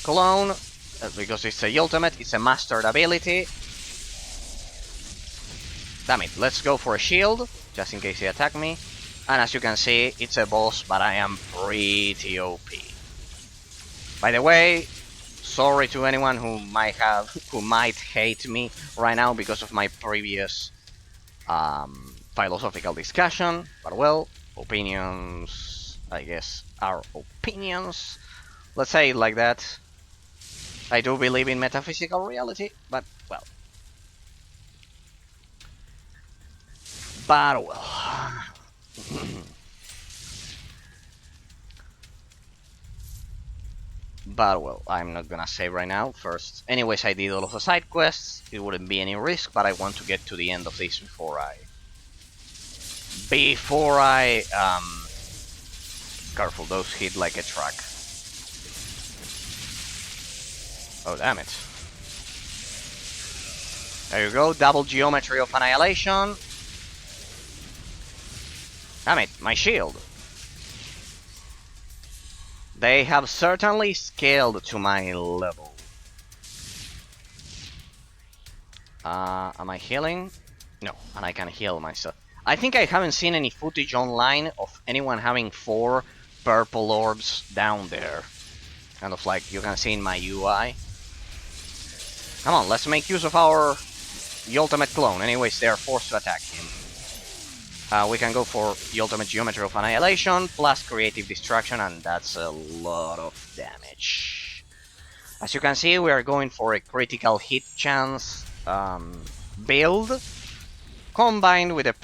clone, because it's a ultimate, it's a mastered ability. Damn it, let's go for a shield, just in case he attack me. And as you can see, it's a boss, but I am pretty OP. By the way, sorry to anyone who might hate me right now because of my previous philosophical discussion, but well, opinions, I guess, are opinions. Let's say it like that. I do believe in metaphysical reality, but well. But well. But well, I'm not gonna save right now. First, anyways, I did all of the side quests. It wouldn't be any risk, but I want to get to the end of this before I careful, those hit like a truck. Oh damn it! There you go, double geometry of annihilation. Damn it, my shield. They have certainly scaled to my level. Am I healing? No, and I can heal myself. I think I haven't seen any footage online of anyone having 4 purple orbs down there. kind of like you can see in my UI. Come on, let's make use of our the ultimate clone. Anyways, they are forced to attack him. We can go for the ultimate geometry of annihilation plus creative destruction, and that's a lot of damage. As you can see, we are going for a critical hit chance build, combined with a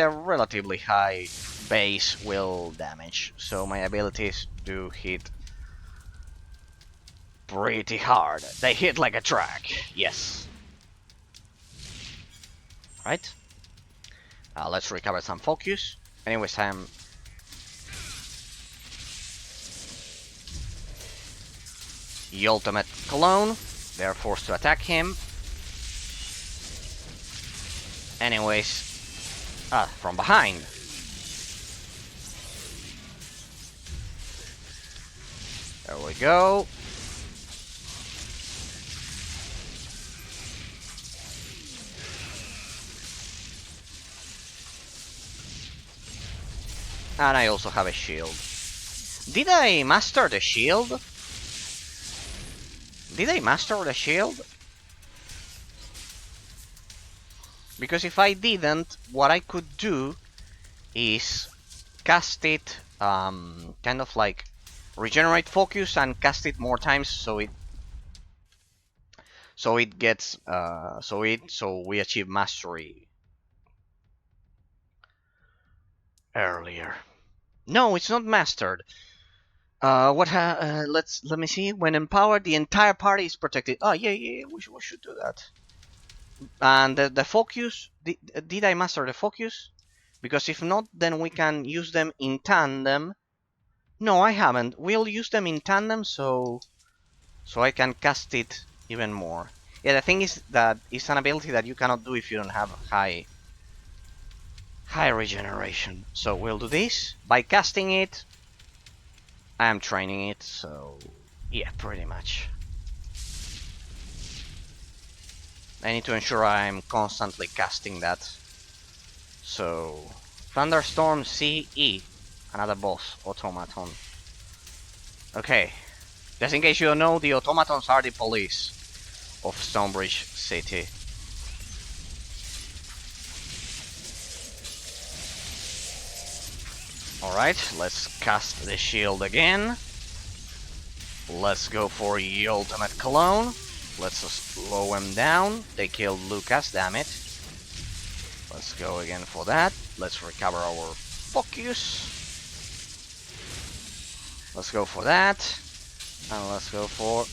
relatively high base will damage. So my abilities do hit pretty hard. They hit like a truck. Yes. Right. Let's recover some focus. Anyways, I'm the ultimate clone. They're forced to attack him. Anyways, from behind. There we go. And I also have a shield. Did I master the shield? Did I master the shield? Because if I didn't, what I could do is cast it, kind of like regenerate focus and cast it more times, so it gets, so we achieve mastery earlier. No, it's not mastered. Let me see. When empowered, the entire party is protected. Oh, yeah, we should do that. And the focus, did I master the focus? Because if not, then we can use them in tandem. No, I haven't. We'll use them in tandem, so I can cast it even more. Yeah, the thing is that it's an ability that you cannot do if you don't have high regeneration. So we'll do this by casting it. I am training it, so yeah, pretty much. I need to ensure I'm constantly casting that. So, Thunderstorm CE, another boss, Automaton. Okay, just in case you don't know, the Automatons are the police of Stonebridge City. Alright, let's cast the shield again. Let's go for the ultimate clone. Let's slow him down. They killed Lucas, damn it. Let's go again for that. Let's recover our focus. Let's go for that. And let's go for...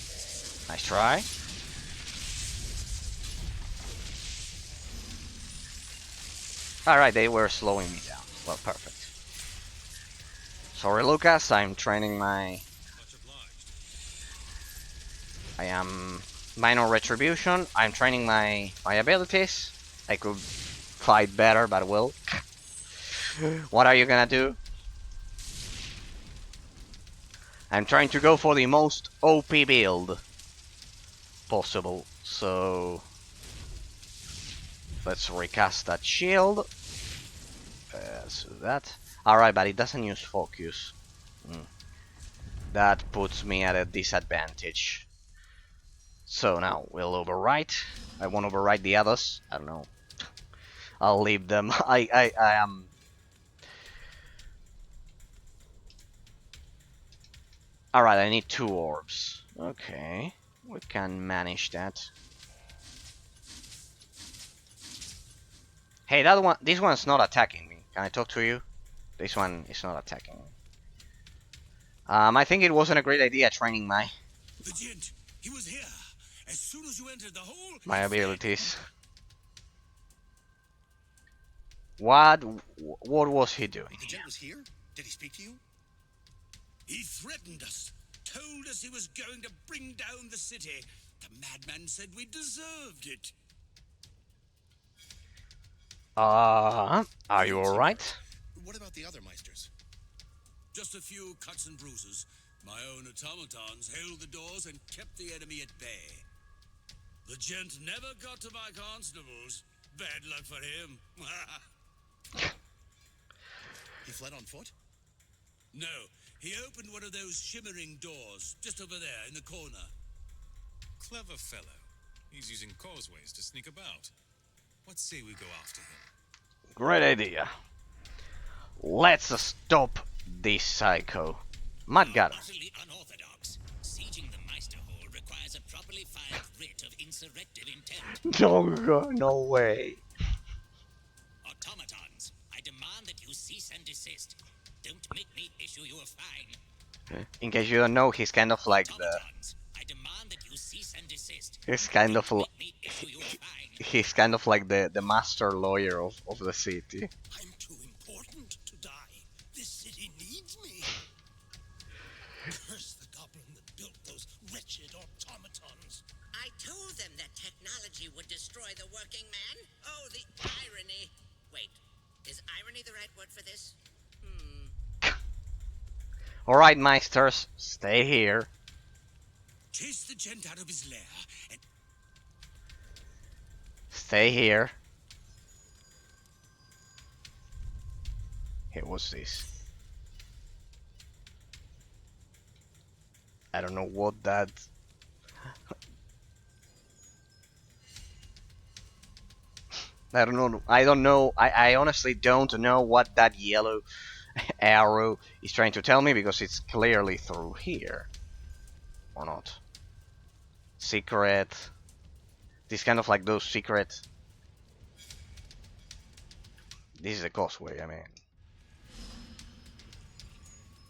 Nice try. Alright, they were slowing me down. Well, perfect. Sorry, Lucas, I'm training my... I am minor retribution. I'm training my abilities. I could fight better, but will. What are you gonna do? I'm trying to go for the most OP build possible. So let's recast that shield. Let's do that. Alright, but it doesn't use focus. That puts me at a disadvantage. So now we'll overwrite. I won't overwrite the others. I don't know. I'll leave them. I am... Alright, I need 2 orbs. Okay, we can manage that. Hey, that one, this one's not attacking me. Can I talk to you? This one is not attacking me. I think it wasn't a great idea training my... The Gent, he was here. As soon as you entered the hole... My abilities. What was he doing? The Gent was here? Did he speak to you? He threatened us. Told us he was going to bring down the city. The madman said we deserved it. Are you alright? What about the other Meisters? Just a few cuts and bruises. My own automatons held the doors and kept the enemy at bay. The Gent never got to my constables. Bad luck for him. He fled on foot? No, he opened one of those shimmering doors, just over there in the corner. Clever fellow. He's using causeways to sneak about. What say we go after him? Great idea. Let's stop this psycho. Mud got him. Utterly unorthodox. Sieging the Meister Hall requires a properly filed writ of insurrective intent. No way. Automatons, I demand that you cease and desist. Don't make me issue you a fine. In case you don't know, he's kind of like the. Automatons, I demand that you cease and desist. He's kind of. Don't make me issue you a fine. He's kind of like the master lawyer of the city. I'm too important to die. This city needs me. Curse the goblin that built those wretched automatons. I told them that technology would destroy the working man. Oh, the irony. Wait, is irony the right word for this? Alright, Meisters, stay here. Chase the gent out of his lair and Stay here. Hey, what's this? I don't know what that. I don't know. I honestly don't know what that yellow arrow is trying to tell me, because it's clearly through here. Or not. Secret. This kind of like those secret. This is the causeway, I mean.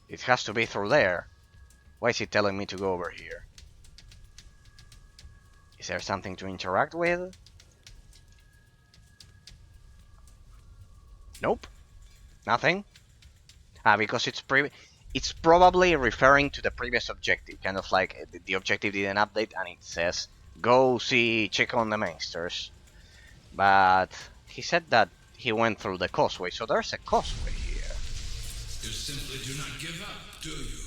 It has to be through there. Why is it telling me to go over here? Is there something to interact with? Nope. Nothing. Because it's probably referring to the previous objective, kind of like the objective didn't update and it says go check on the Meisters. But he said that he went through the causeway, so there's a causeway here. You simply do not give up, do you?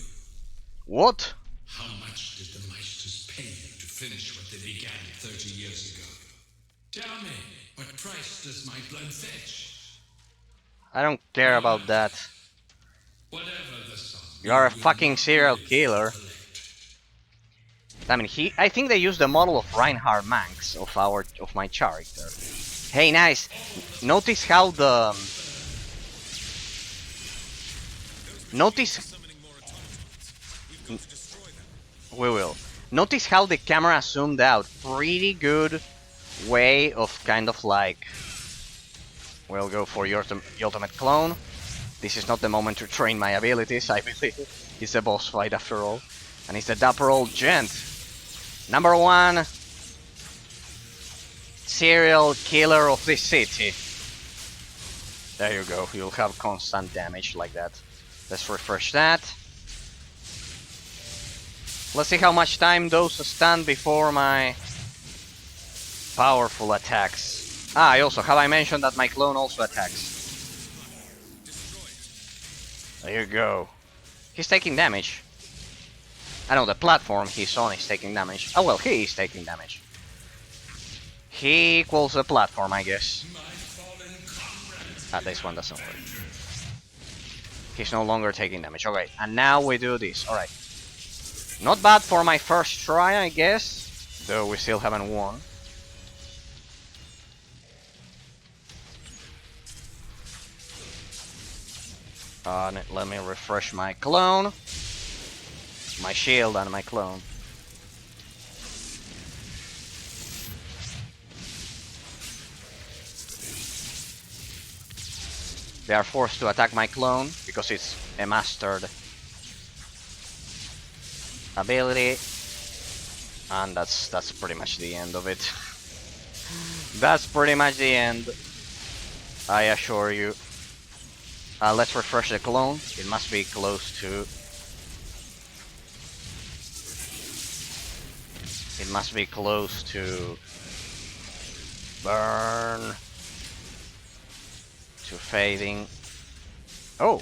What? How much did the Meisters pay you to finish what they began 30 years ago? Tell me, what price does my blood fetch? I don't care about that. Whatever the sum. You are a fucking serial killer. I mean, I think they used the model of Reinhard Manx of my character. Hey, nice. Notice how the we will. Notice how the camera zoomed out. Pretty good way of kind of like. We'll go for your ultimate clone. This is not the moment to train my abilities, I believe. It's a boss fight after all. And it's the Dapper old Gent. #1 serial killer of this city. There you go, you'll have constant damage like that. Let's refresh that. Let's see how much time those stand before my powerful attacks. I also have I mentioned that my clone also attacks. There you go. He's taking damage. I know the platform he's on is taking damage. Oh well, he is taking damage. He equals the platform, I guess. This one doesn't work. He's no longer taking damage. Okay, and now we do this. Alright. Not bad for my first try, I guess. Though we still haven't won. Let me refresh my clone. My shield and my clone. They are forced to attack my clone because it's a mastered ability, and that's pretty much the end of it. That's pretty much the end, I assure you. Let's refresh the clone. It must be close to. It must be close to burn. To fading. Oh,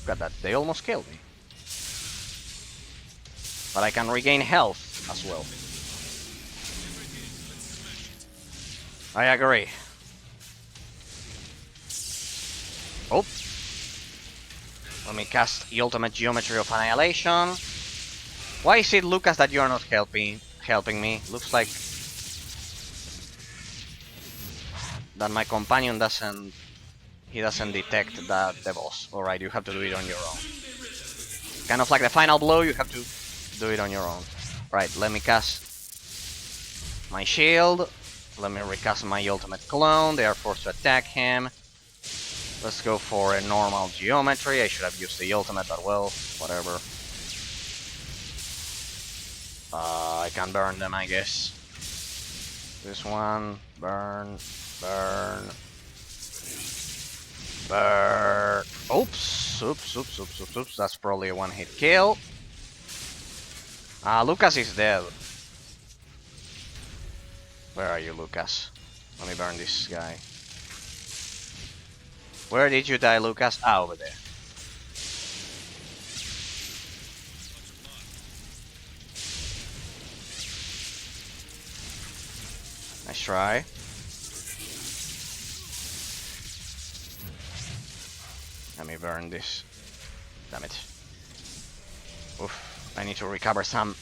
got that. They almost killed me. But I can regain health as well. I agree. Oh. Let me cast the ultimate geometry of annihilation. Why is it, Lucas, that you are not helping me? Looks like that my companion doesn't detect that the boss. Alright, you have to do it on your own. Kind of like the final blow, you have to do it on your own. Right, let me cast my shield. Let me recast my ultimate clone. They are forced to attack him. Let's go for a normal geometry. I should have used the ultimate, but well, whatever. I can burn them, I guess. This one, burn, burn, burn. Oops, oops, oops, oops, oops, oops. That's probably a one-hit kill. Lucas is dead. Where are you, Lucas? Let me burn this guy. Where did you die, Lucas? Ah, over there. Nice try. Let me burn this. Damn it. Oof, I need to recover some.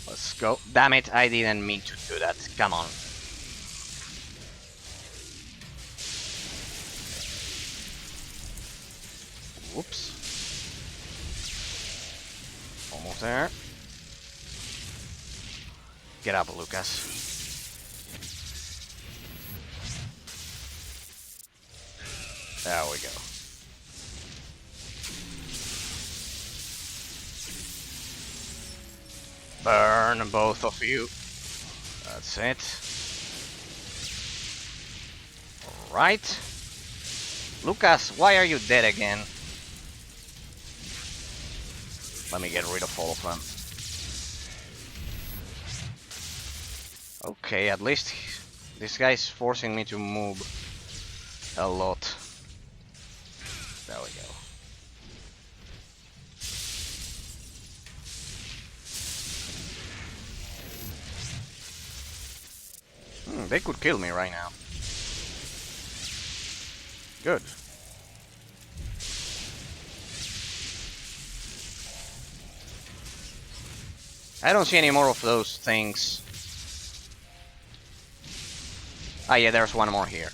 Let's go. Damn it, I didn't mean to do that. Come on. Whoops. Almost there. Get up, Lucas. There we go. Burn both of you. That's it. Alright. Lucas, why are you dead again? Let me get rid of all of them. Okay, at least this guy is forcing me to move a lot. There we go. They could kill me right now. Good. I don't see any more of those things. Ah, yeah, there's one more here.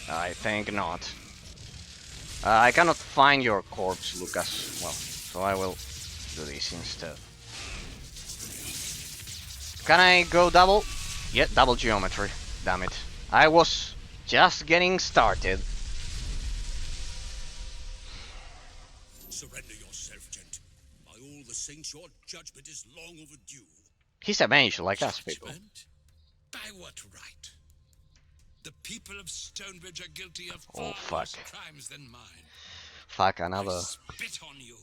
I think not. I cannot find your corpse, Lucas. Well, so I will do this instead. Can I go double? Yeah, double geometry. Damn it. I was just getting started. Surrender yourself, Gent. By all the saints, your judgment is long overdue. He's avenged like us, people. Judgment? By what right? The people of Stonebridge are guilty of Oh, far fuck. worse crimes than mine. Fuck, another... I spit on you.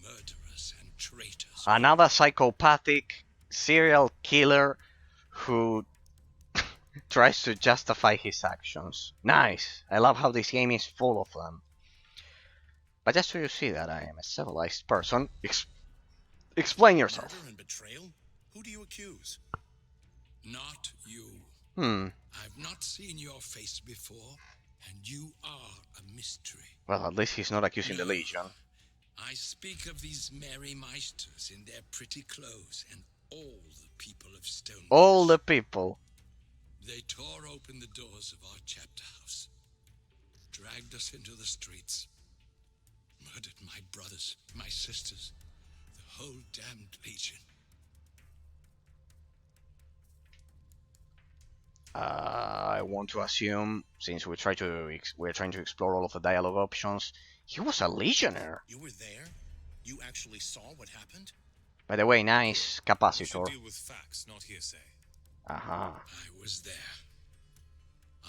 Murderers and traitors. Another psychopathic serial killer who tries to justify his actions. Nice. I love how this game is full of them. But just so you see that I am a civilized person, explain yourself. Murder and betrayal? Who do you accuse? Not you. I've not seen your face before, and you are a mystery. Well, at least he's not accusing the Legion. I speak of these merry Meisters in their pretty clothes and all the people of Stonebridge. All the people. They tore open the doors of our chapter house, dragged us into the streets, murdered my brothers, my sisters, the whole damned Legion. I want to assume, since we're trying to explore all of the dialogue options, he was a Legionnaire. You were there? You actually saw what happened? By the way, nice You should capacitor. deal with facts, not hearsay. Uh-huh. I was there.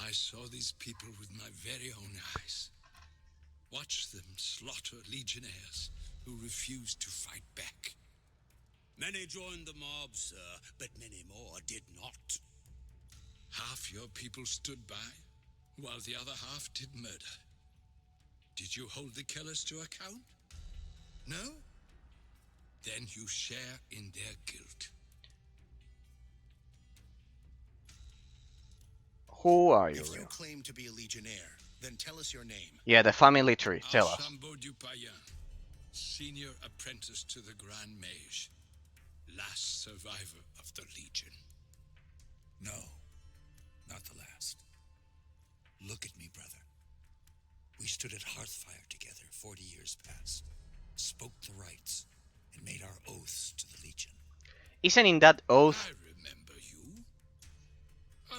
I saw these people with my very own eyes. Watched them slaughter legionnaires who refused to fight back. Many joined the mob, sir, but many more did not. Half your people stood by, while the other half did murder. Did you hold the killers to account? No? Then you share in their guilt. Who are you, If you real? claim to be a Legionnaire, then tell us your name. Yeah, the family tree. Tell us. Archambault du Payen, senior apprentice to the Grand Mage, last survivor of the Legion. No, not the last. Look at me, brother. We stood at Hearthfire together 40 years past, spoke the rites, and made our oaths to the Legion. Isn't in that oath? I remember you.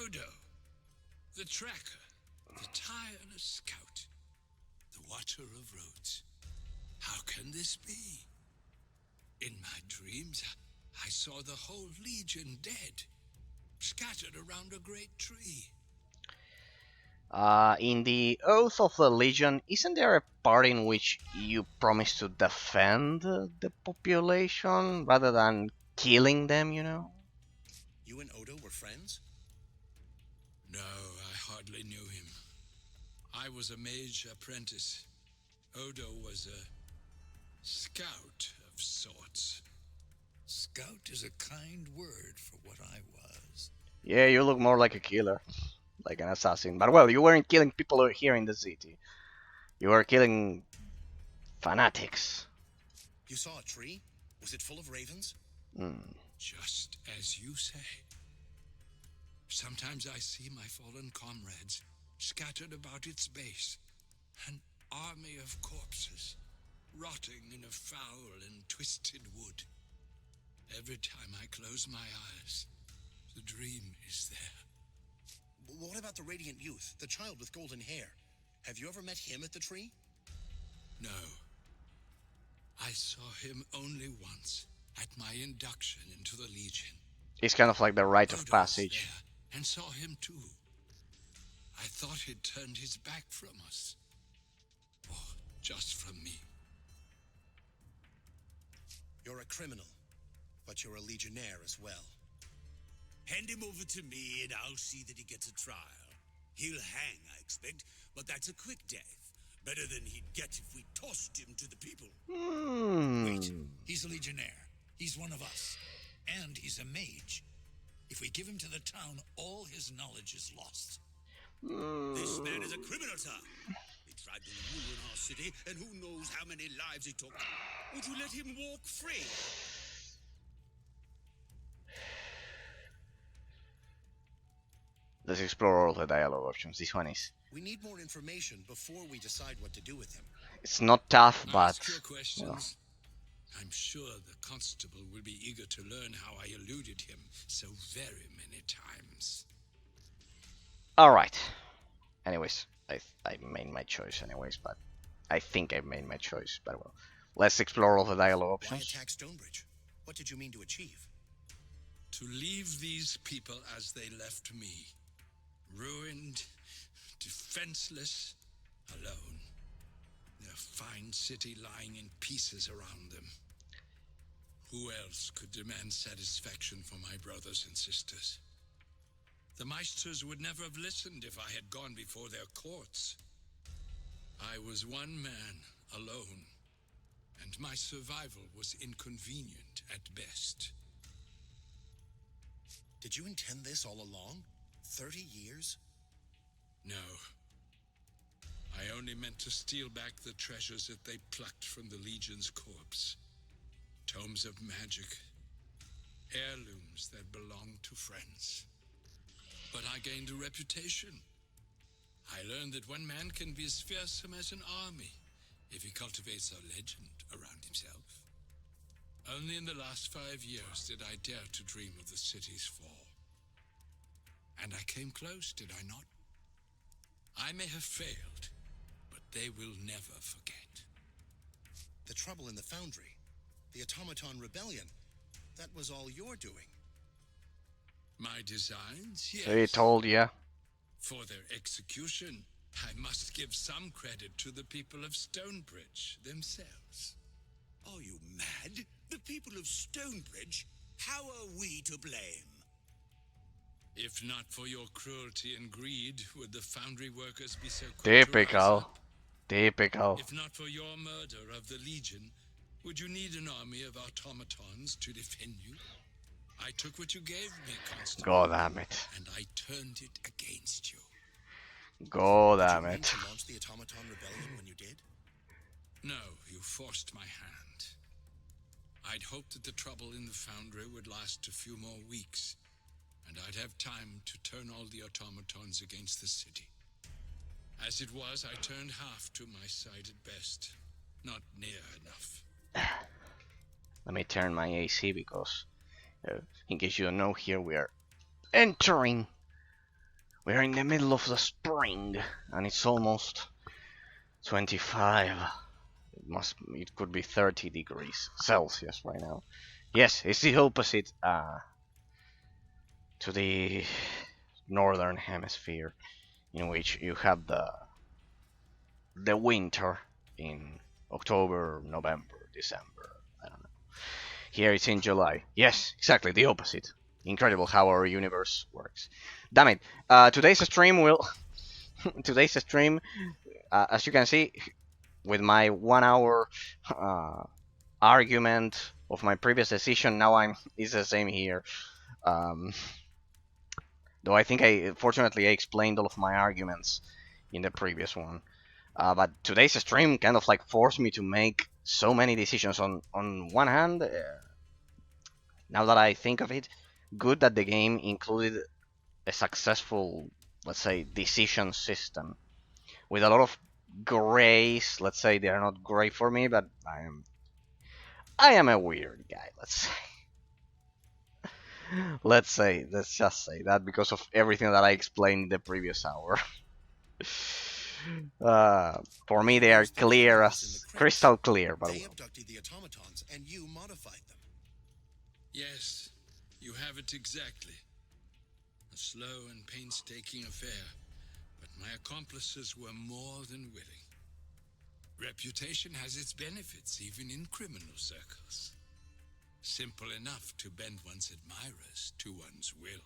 Odo, the tracker, the tireless scout, the watcher of roads. How can this be? In my dreams, I saw the whole Legion dead, scattered around a great tree. In the Oath of the Legion, isn't there a part in which you promise to defend the population rather than killing them, you know? You and Odo were friends? No, I hardly knew him. I was a mage apprentice. Odo was a scout of sorts. Scout is a kind word for what I was. Yeah, you look more like a killer, like an assassin. But well, you weren't killing people here in the city. You were killing fanatics. You saw a tree? Was it full of ravens? Just as you say. Sometimes I see my fallen comrades scattered about its base, an army of corpses, rotting in a foul and twisted wood. Every time I close my eyes, the dream is there. What about the radiant youth, the child with golden hair? Have you ever met him at the tree? No. I saw him only once, at my induction into the Legion. It's kind of like the rite Odo of was passage. there and saw him too. I thought he'd turned his back from us. Or just from me. You're a criminal, but you're a Legionnaire as well. Hand him over to me and I'll see that he gets a trial. He'll hang, I expect, but that's a quick death. Better than he'd get if we tossed him to the people. Wait, he's a Legionnaire. He's one of us. And he's a mage. If we give him to the town, all his knowledge is lost. This man is a criminal, sir. He tried to ruin our city, and who knows how many lives he took. Would you let him walk free? Let's explore all the dialogue options. This one is... We need more information before we decide what to do with him. It's not tough, but... Ask your questions. I'm sure the constable will be eager to learn how I eluded him so very many times. Alright. Anyways, I made my choice anyways, but... I think I made my choice, but well. Let's explore all the dialogue Why options. attack Stonebridge? What did you mean to achieve? To leave these people as they left me. Ruined, defenseless, alone. Their fine city lying in pieces around them. Who else could demand satisfaction for my brothers and sisters? The Meisters would never have listened if I had gone before their courts. I was one man, alone, and my survival was inconvenient at best. Did you intend this all along? 30 years? No. I only meant to steal back the treasures that they plucked from the Legion's corpse. Tomes of magic. Heirlooms that belonged to friends. But I gained a reputation. I learned that one man can be as fearsome as an army if he cultivates a legend around himself. Only in the last 5 years did I dare to dream of the city's fall. And I came close, did I not? I may have failed, but they will never forget. The trouble in the Foundry, the Automaton rebellion, that was all you're doing. My designs, yes. So he told you. For their execution, I must give some credit to the people of Stonebridge themselves. Are you mad? The people of Stonebridge? How are we to blame? If not for your cruelty and greed, would the foundry workers be so quick to rise Typical. up? Typical. If not for your murder of the Legion, would you need an army of automatons to defend you? I took what you gave me, Constable, God damn it. and I turned it against you. God Did you damn mean it. to launch the Automaton rebellion when you did? No, you forced my hand. I'd hoped that the trouble in the foundry would last a few more weeks, and I'd have time to turn all the automatons against the city. As it was, I turned half to my side at best. Not near enough. Let me turn my AC because, in case you don't know, here we are entering. We're in the middle of the spring, and it's almost 25. It could be 30 degrees Celsius right now. Yes, it's the opposite to the northern hemisphere, in which you have the winter in October, November, December. I don't know. Here it's in July. Yes, exactly the opposite. Incredible how our universe works. Damn it! Today's stream will. Today's stream, as you can see, with my 1 hour argument of my previous decision, now it's the same here. Though I think fortunately I explained all of my arguments in the previous one. But today's stream kind of like forced me to make so many decisions. On one hand, now that I think of it, good that the game included a successful, let's say, decision system with a lot of grays. Let's say they are not gray for me, but I am a weird guy. Let's just say that because of everything that I explained in the previous hour. For me, they are clear as crystal clear, but They well. abducted the automatons, and you modified them. Yes, you have it exactly. A slow and painstaking affair, but my accomplices were more than willing. Reputation has its benefits, even in criminal circles. Simple enough to bend one's admirers to one's will.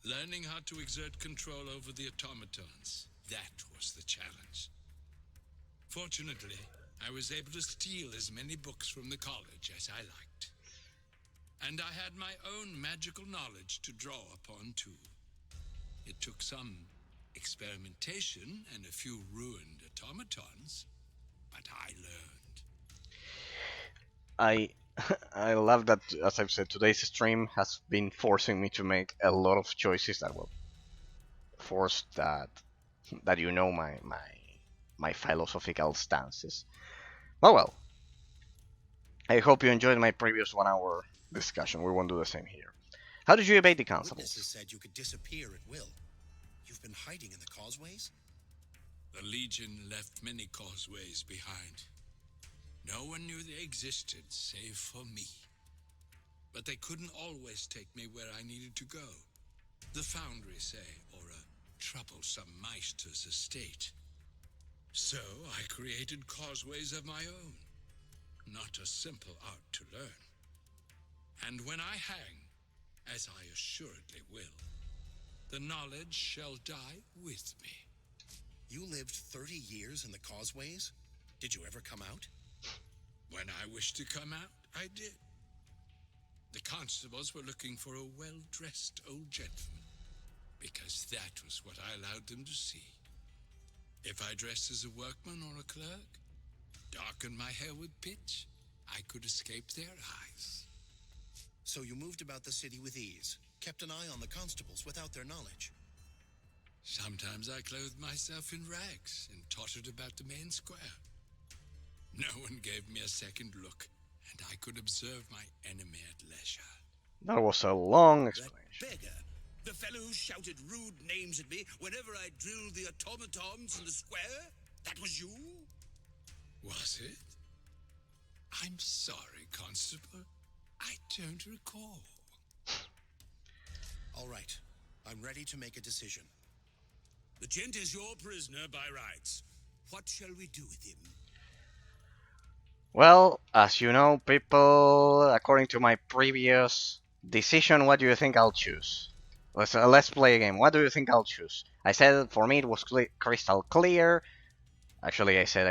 Learning how to exert control over the automatons, that was the challenge. Fortunately, I was able to steal as many books from the college as I liked. And I had my own magical knowledge to draw upon, too. It took some experimentation and a few ruined automatons, but I learned. I love that, as I've said, today's stream has been forcing me to make a lot of choices that will force that you know my philosophical stances. But well, I hope you enjoyed my previous 1 hour discussion. We won't do the same here. How did you evade the Witnesses constables? said you could disappear at will. You've been hiding in the causeways? The Legion left many causeways behind. No one knew they existed, save for me. But they couldn't always take me where I needed to go. The foundry, say, or a troublesome Meisters estate. So I created causeways of my own. Not a simple art to learn. And when I hang, as I assuredly will, the knowledge shall die with me. You lived 30 years in the causeways? Did you ever come out? When I wished to come out, I did. The constables were looking for a well-dressed old gentleman, because that was what I allowed them to see. If I dressed as a workman or a clerk, darkened my hair with pitch, I could escape their eyes. So you moved about the city with ease, kept an eye on the constables without their knowledge. Sometimes I clothed myself in rags and tottered about the main square. No one gave me a second look, and I could observe my enemy at leisure. That was a long That explanation. beggar. The fellow who shouted rude names at me whenever I drilled the automatons in the square? That was you? Was it? I'm sorry, Constable. I don't recall. All right, I'm ready to make a decision. The Gent is your prisoner by rights. What shall we do with him? Well, as you know, people, according to my previous decision, what do you think I'll choose? Let's play a game. What do you think I'll choose? I said for me it was crystal clear. Actually, I said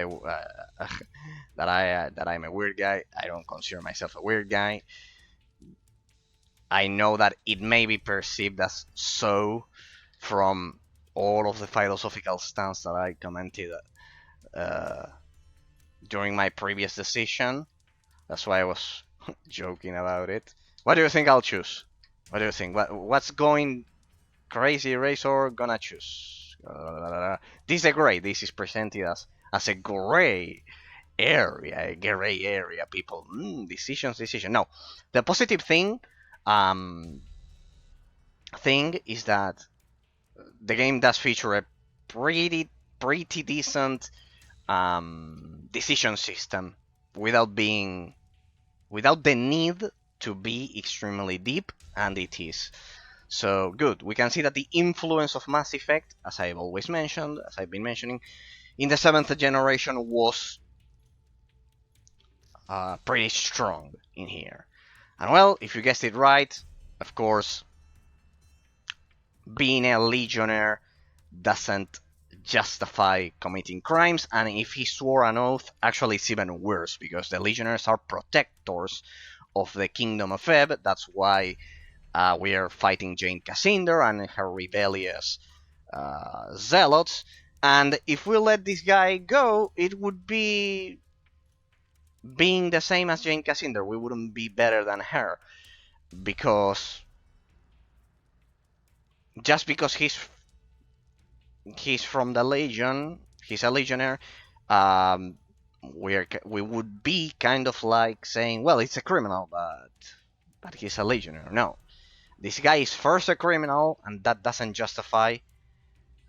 that I'm a weird guy. I don't consider myself a weird guy. I know that it may be perceived as so from all of the philosophical stance that I commented uh, during my previous decision. That's why I was joking about it. What do you think I'll choose? What do you think? What's going crazy Razor gonna choose? This is a gray. This is presented as a gray area, people. Decision. No, the positive um, thing is that the game does feature a pretty decent decision system without the need to be extremely deep, and it is. So good. We can see that the influence of Mass Effect, as I've been mentioning, in the 7th generation was pretty strong in here. And well, if you guessed it right, of course, being a legionnaire doesn't justify committing crimes, and if he swore an oath, actually it's even worse, because the legionnaires are protectors of the Kingdom of Ebb. That's why we are fighting Jane Cassinder and her rebellious zealots, and if we let this guy go, it would be being the same as Jane Cassinder. We wouldn't be better than her, because just because he's from the Legion, he's a legionnaire, we would be kind of like saying, well, it's a criminal, but he's a legionnaire. No, this guy is first a criminal, and that doesn't justify,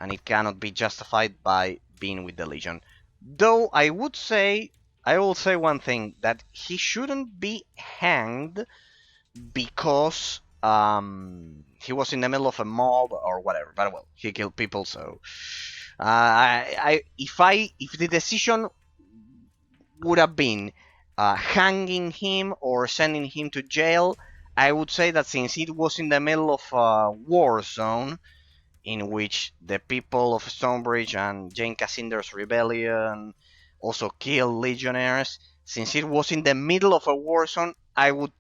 and it cannot be justified by being with the Legion. Though I will say one thing, that he shouldn't be hanged because he was in the middle of a mob or whatever. But well, he killed people, so if the decision would have been hanging him or sending him to jail, I would say that since it was in the middle of a war zone in which the people of Stonebridge and Jane Cassinder's rebellion also killed legionnaires, since it was in the middle of a war zone, I would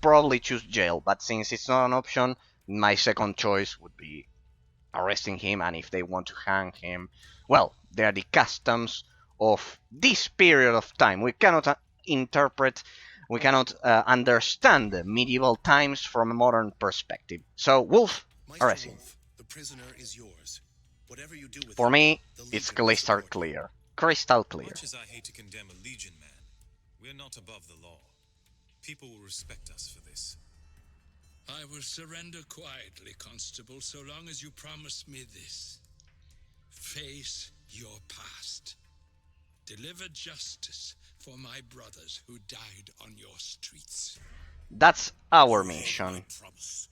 probably choose jail. But since it's not an option, my second choice would be arresting him, and if they want to hang him, well, they are the customs of this period of time. We cannot understand the medieval times from a modern perspective. So, Wolf, arrest him. The prisoner is yours. Whatever you do with For him, me, the it's Legion will crystal support you. clear. Crystal clear. Much as I hate to condemn a Legion man, we're not above the law. People will respect us for this. I will surrender quietly, Constable, so long as you promise me this. Face your past. Deliver justice for my brothers who died on your streets. That's our You have mission. my promise.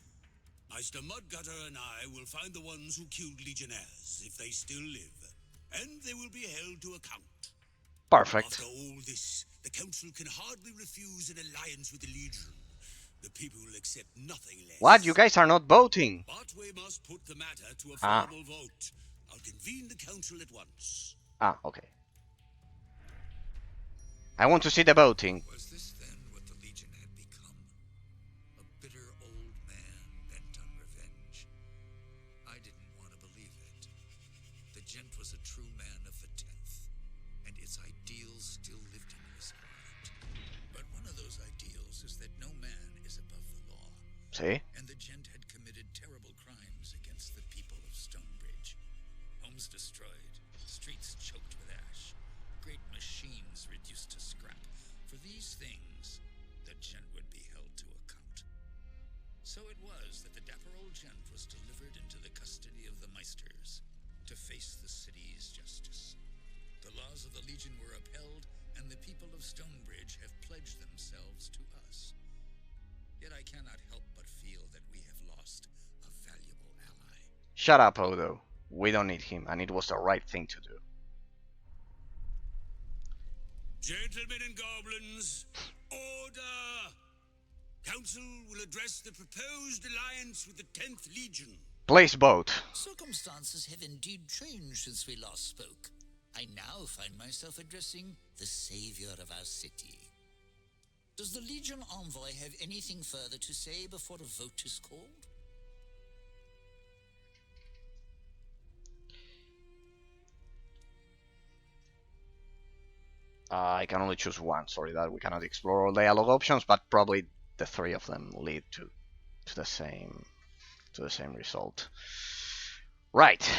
Meister Mudgutter and I will find the ones who killed Legionnaires, if they still live, and they will be held to account. Perfect. After all this, the Council can hardly refuse an alliance with the Legion. The people will accept nothing less. What? You guys are not voting. But we must put the matter to a Ah. formal vote. I'll convene the Council at once. Okay. I want to see the voting. Was this then what the Legion had become? A bitter old man bent on revenge? I didn't want to believe it. The Gent was a true man of the 10th, and its ideals still lived in his heart. But one of those ideals is that no man is above the law. See? And the Gent had committed terrible crimes against the people of Stonebridge. Homes destroyed, streets choked with ash, great machines reduced to scrap. For these things, the Gent would be held to account. So it was that the dapper old Gent was delivered into the custody of the Meisters to face the city's justice. The laws of the Legion were upheld, and the people of Stonebridge have pledged themselves to us. Yet I cannot help but feel that we have lost a valuable ally. Shut up, Odo. We don't need him, and it was the right thing to do. Gentlemen and goblins, order! Council will address the proposed alliance with the 10th Legion. Place boat. Circumstances have indeed changed since we last spoke. I now find myself addressing the savior of our city. Does the Legion envoy have anything further to say before a vote is called? I can only choose one. Sorry that we cannot explore all dialogue options, but probably the three of them lead to the same result. Right.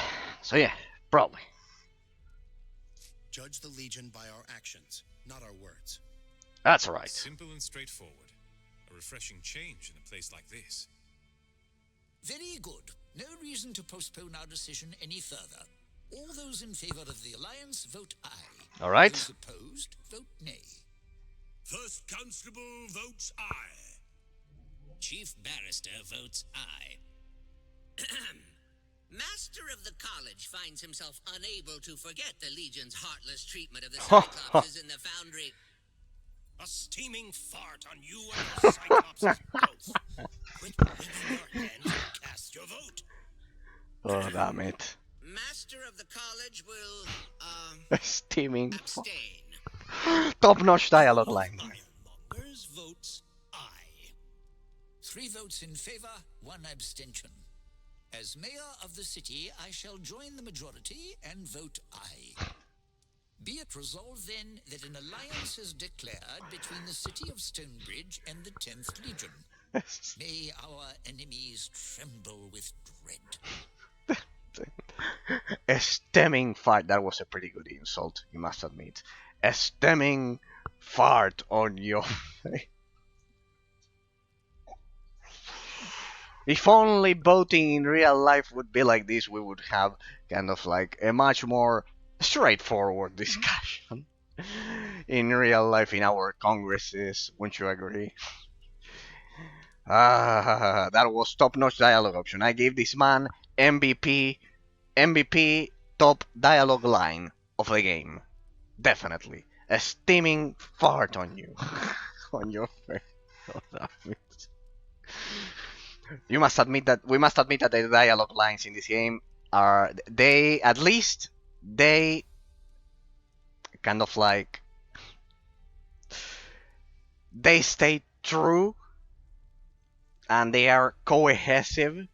So yeah, probably. Judge the Legion by our actions, not our words. That's right. Simple and straightforward. A refreshing change in a place like this. Very good. No reason to postpone our decision any further. All those in favor of the alliance, vote aye. All right. Those opposed, vote nay. First Constable votes aye. Chief Barrister votes aye. Master of the college finds himself unable to forget the Legion's heartless treatment of the Cyclopses in the Foundry. A steaming fart on you and the Cyclopses both. Quit wringing your hands and cast your vote. Oh, damn it. Master of the college will, Steaming. abstain. Top-notch dialogue line. Ironmongers votes aye. 3 votes in favor, 1 abstention. As mayor of the city, I shall join the majority and vote aye. Be it resolved, then, that an alliance is declared between the city of Stonebridge and the 10th Legion. May our enemies tremble with dread. A stemming fart. That was a pretty good insult, you must admit. A stemming fart on your face. If only voting in real life would be like this, we would have kind of like a much more straightforward discussion in real life in our congresses. Wouldn't you agree? That was top-notch dialogue option. I gave this man MVP top dialogue line of the game. Definitely. A steaming fart on you. On your face. Oh, that is- You must admit that we must admit that the dialogue lines in this game are they kind of like they stay true and they are cohesive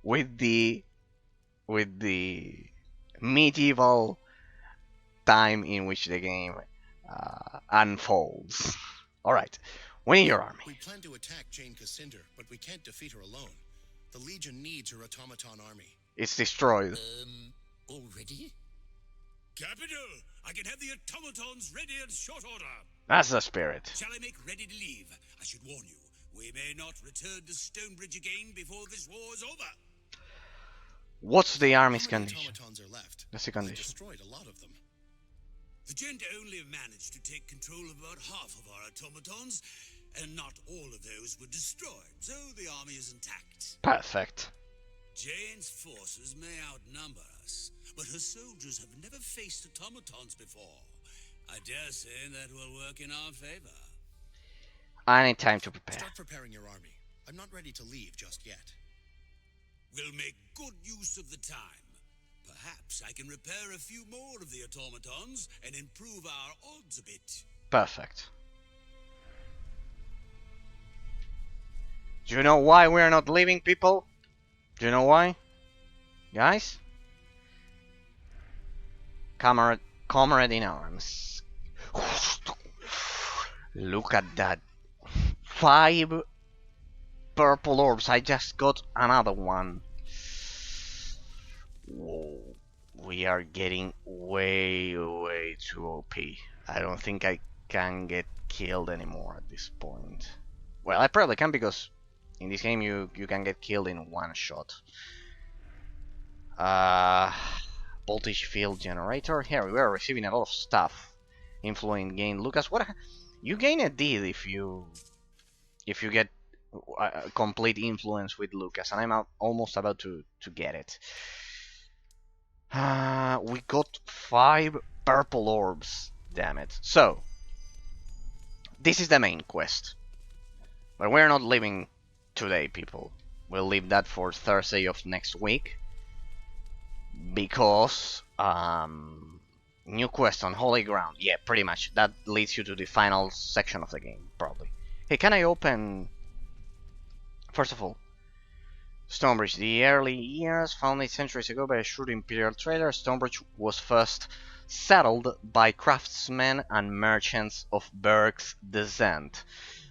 with the medieval time in which the game unfolds. All right. We need your army. We plan to attack Jane Cassinder, but we can't defeat her alone. The Legion needs her Automaton army. It's destroyed. Already? Capital! I can have the automatons ready in short order. That's the spirit. Shall I make ready to leave? I should warn you, we may not return to Stonebridge again before this war is over. What's the army's How many condition? automatons are left? That's the I condition. destroyed a lot of them. The Gent only managed to take control of about half of our automatons, and not all of those were destroyed, so the army is intact. Perfect. Jane's forces may outnumber us, but her soldiers have never faced automatons before. I dare say that will work in our favor. I need time to prepare. Start preparing your army. I'm not ready to leave just yet. We'll make good use of the time. Perhaps I can repair a few more of the automatons and improve our odds a bit. Perfect. Do you know why we're not leaving, people? Do you know why? Guys? Comrade in arms. Look at that. 5 purple orbs. I just got another one. Whoa. We are getting way too OP. I don't think I can get killed anymore at this point. Well, I probably can because in this game you can get killed in one shot. Voltage field generator. Here we are receiving a lot of stuff. Influence gain. Lucas, what? You gain a deed if you get complete influence with Lucas, and I'm almost about to get it. We got 5 purple orbs. Damn it. So this is the main quest. But we're not leaving today, people. We'll leave that for Thursday of next week. Because, new quest on Holy Ground. Yeah, pretty much. That leads you to the final section of the game, probably. Hey, can I open... First of all, Stonebridge. The early years, founded centuries ago by a shrewd imperial trader, Stonebridge was first settled by craftsmen and merchants of Berg's descent.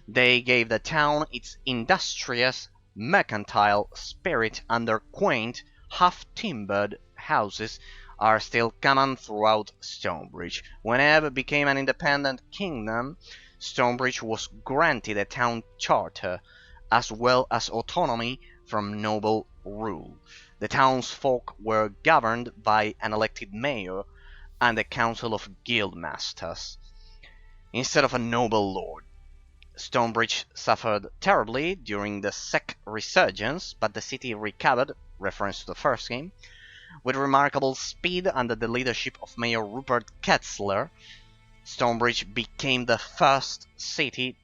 They gave the town its industrious, mercantile spirit, and their quaint, half-timbered houses are still common throughout Stonebridge. When Ebb became an independent kingdom, Stonebridge was granted a town charter, as well as autonomy from noble rule. The townsfolk were governed by an elected mayor and a council of guildmasters, instead of a noble lord. Stonebridge suffered terribly during the Sec resurgence, but the city recovered, reference to the first game, with remarkable speed under the leadership of Mayor Rupert Ketzler. Stonebridge became the first city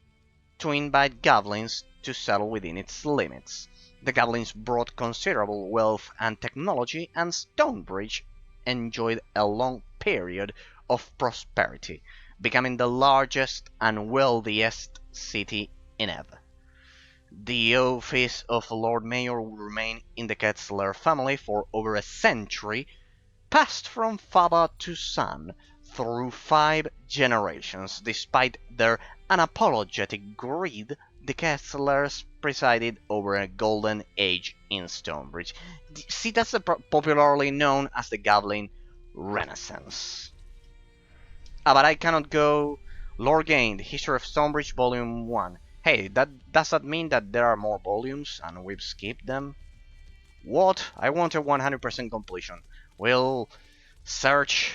to invite goblins to settle within its limits. The goblins brought considerable wealth and technology, and Stonebridge enjoyed a long period of prosperity, becoming the largest and wealthiest city in Ebb. The office of Lord Mayor would remain in the Ketzler family for over a century, passed from father to son through 5 generations. Despite their unapologetic greed, the Ketzlers presided over a golden age in Stonebridge. See, that's popularly known as the Goblin Renaissance. But I cannot go... Lore gained, History of Stonebridge, Volume 1. Hey, does that mean that there are more volumes and we've skipped them? What? I want a 100% completion. We'll search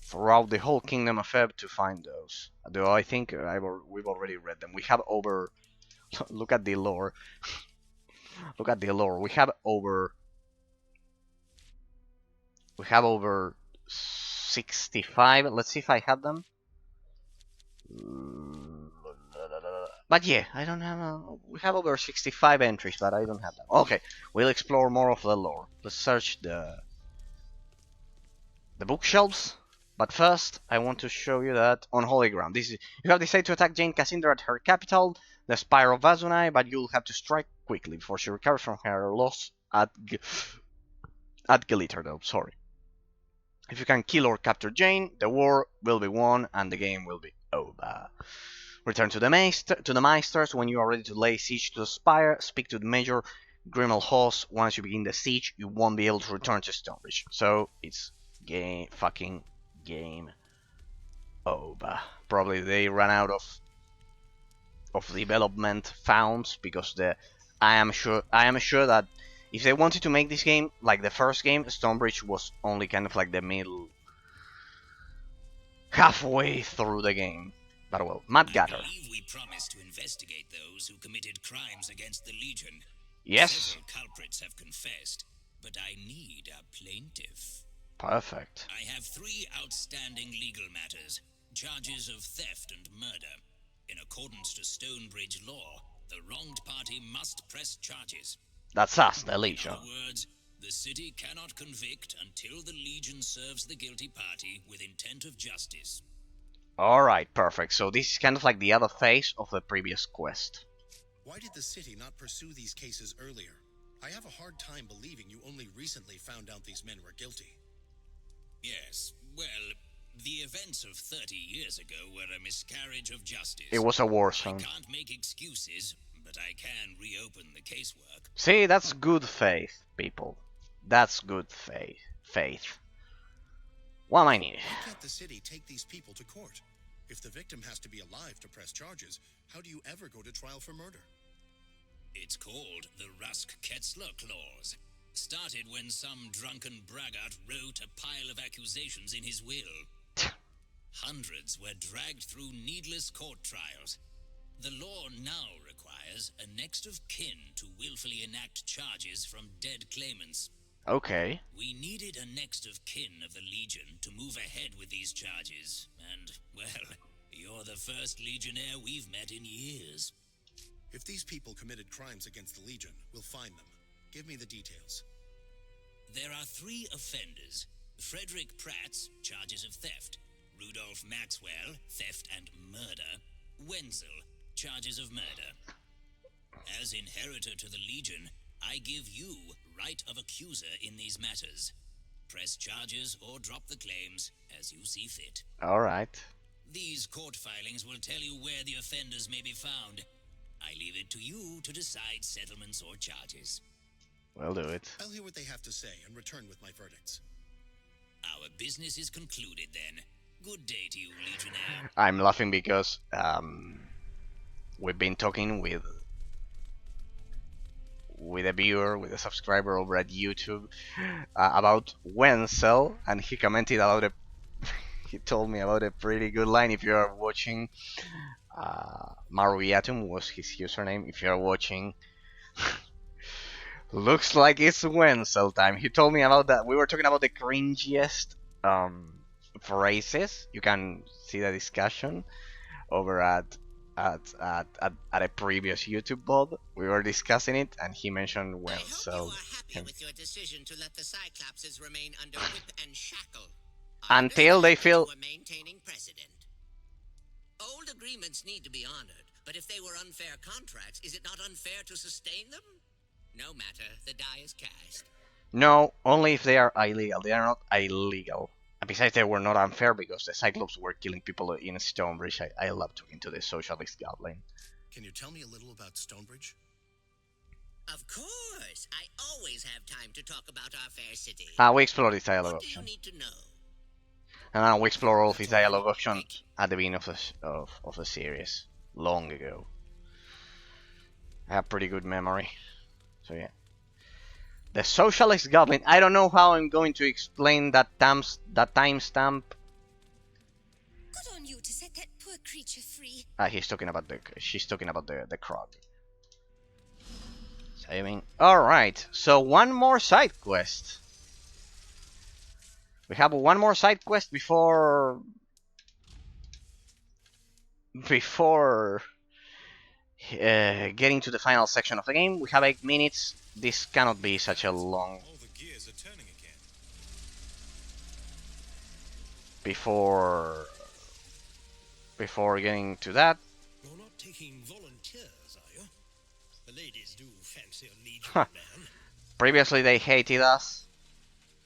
throughout the whole Kingdom of Ebb to find those. Though I think we've already read them. We have over... Look at the lore. Look at the lore. We have over 65. Let's see if I have them. But yeah, I don't have we have over 65 entries, but I don't have them. Okay, we'll explore more of the lore. Let's search the bookshelves. But first, I want to show you that on Holy Ground. You have decided to attack Jane Cassandra at her capital, the Spire of Vazunai, but you'll have to strike quickly before she recovers from her loss at Glitterdome. Sorry. If you can kill or capture Jane, the war will be won and the game will be over. Return to the Meisters when you are ready to lay siege to the Spire. Speak to the Major Grimmelhoss. Once you begin the siege, you won't be able to return to Stonebridge. So it's fucking game over. Probably they ran out of development funds because I am sure that if they wanted to make this game like the first game, Stonebridge was only kind of like the middle, halfway through the game. But well, Matt Gatter. I believe we promised to investigate those who committed crimes against the Legion. Yes. Several culprits have confessed, but I need a plaintiff. Perfect. I have 3 outstanding legal matters, charges of theft and murder. In accordance to Stonebridge law, the wronged party must press charges. That's us, the Legion. In other words, the city cannot convict until the Legion serves the guilty party with intent of justice. Alright, perfect. So this is kind of like the other phase of the previous quest. Why did the city not pursue these cases earlier? I have a hard time believing you only recently found out these men were guilty. Yes, well, the events of 30 years ago were a miscarriage of justice. It was a war zone. I can't make excuses, but I can reopen the casework. See, that's good faith, people. That's good faith. What am I needing? Why can't the city take these people to court? If the victim has to be alive to press charges, how do you ever go to trial for murder? It's called the Rusk-Ketzler Clause. Started when some drunken braggart wrote a pile of accusations in his will. Hundreds were dragged through needless court trials. The law now requires a next of kin to willfully enact charges from dead claimants. Okay. We needed a next of kin of the Legion to move ahead with these charges, and, well, you're the first Legionnaire we've met in years. If these people committed crimes against the Legion, we'll find them. Give me the details. There are 3 offenders. Frederick Pratt's, charges of theft. Rudolph Maxwell, theft and murder. Wenzel, charges of murder. As inheritor to the Legion, I give you right of accuser in these matters. Press charges or drop the claims as you see fit. Alright. These court filings will tell you where the offenders may be found. I leave it to you to decide settlements or charges. We'll do it. I'll hear what they have to say and return with my verdicts. Our business is concluded then. Good day to you, Legionnaire. I'm laughing because we've been talking with a viewer, with a subscriber over at YouTube about Wenzel, and he commented about a he told me about a pretty good line. If you are watching, Maruiatum was his username. If you are watching, looks like it's Wenzel time. He told me about that. We were talking about the cringiest phrases. You can see the discussion over at a previous YouTube pod. We were discussing it, and he mentioned Wenzel. I hope you are happy with your decision to let the Cyclopses remain under whip and shackle. Until they feel... You are maintaining precedent. Old agreements need to be honored, but if they were unfair contracts, is it not unfair to sustain them? No matter, the die is cast. No, only if they are illegal. They are not illegal. And besides, they were not unfair because the Cyclops were killing people in Stonebridge. I love talking to the socialist goblin. Can you tell me a little about Stonebridge? Of course! I always have time to talk about our fair city. We explore this dialogue What do option. you need to know? And now we explore all these dialogue options at the beginning of the series. Long ago. I have pretty good memory. So yeah. The socialist goblin. I don't know how I'm going to explain that timestamp. Good on you to set that poor creature free. She's talking about the Krog. Saving. Alright, so one more side quest. We have one more side quest before getting to the final section of the game. We have 8 minutes. This cannot be such a long... All the gears are turning again. Before getting to that. You're not taking volunteers, are you? The ladies do fancy a Legion Huh. man. Previously they hated us.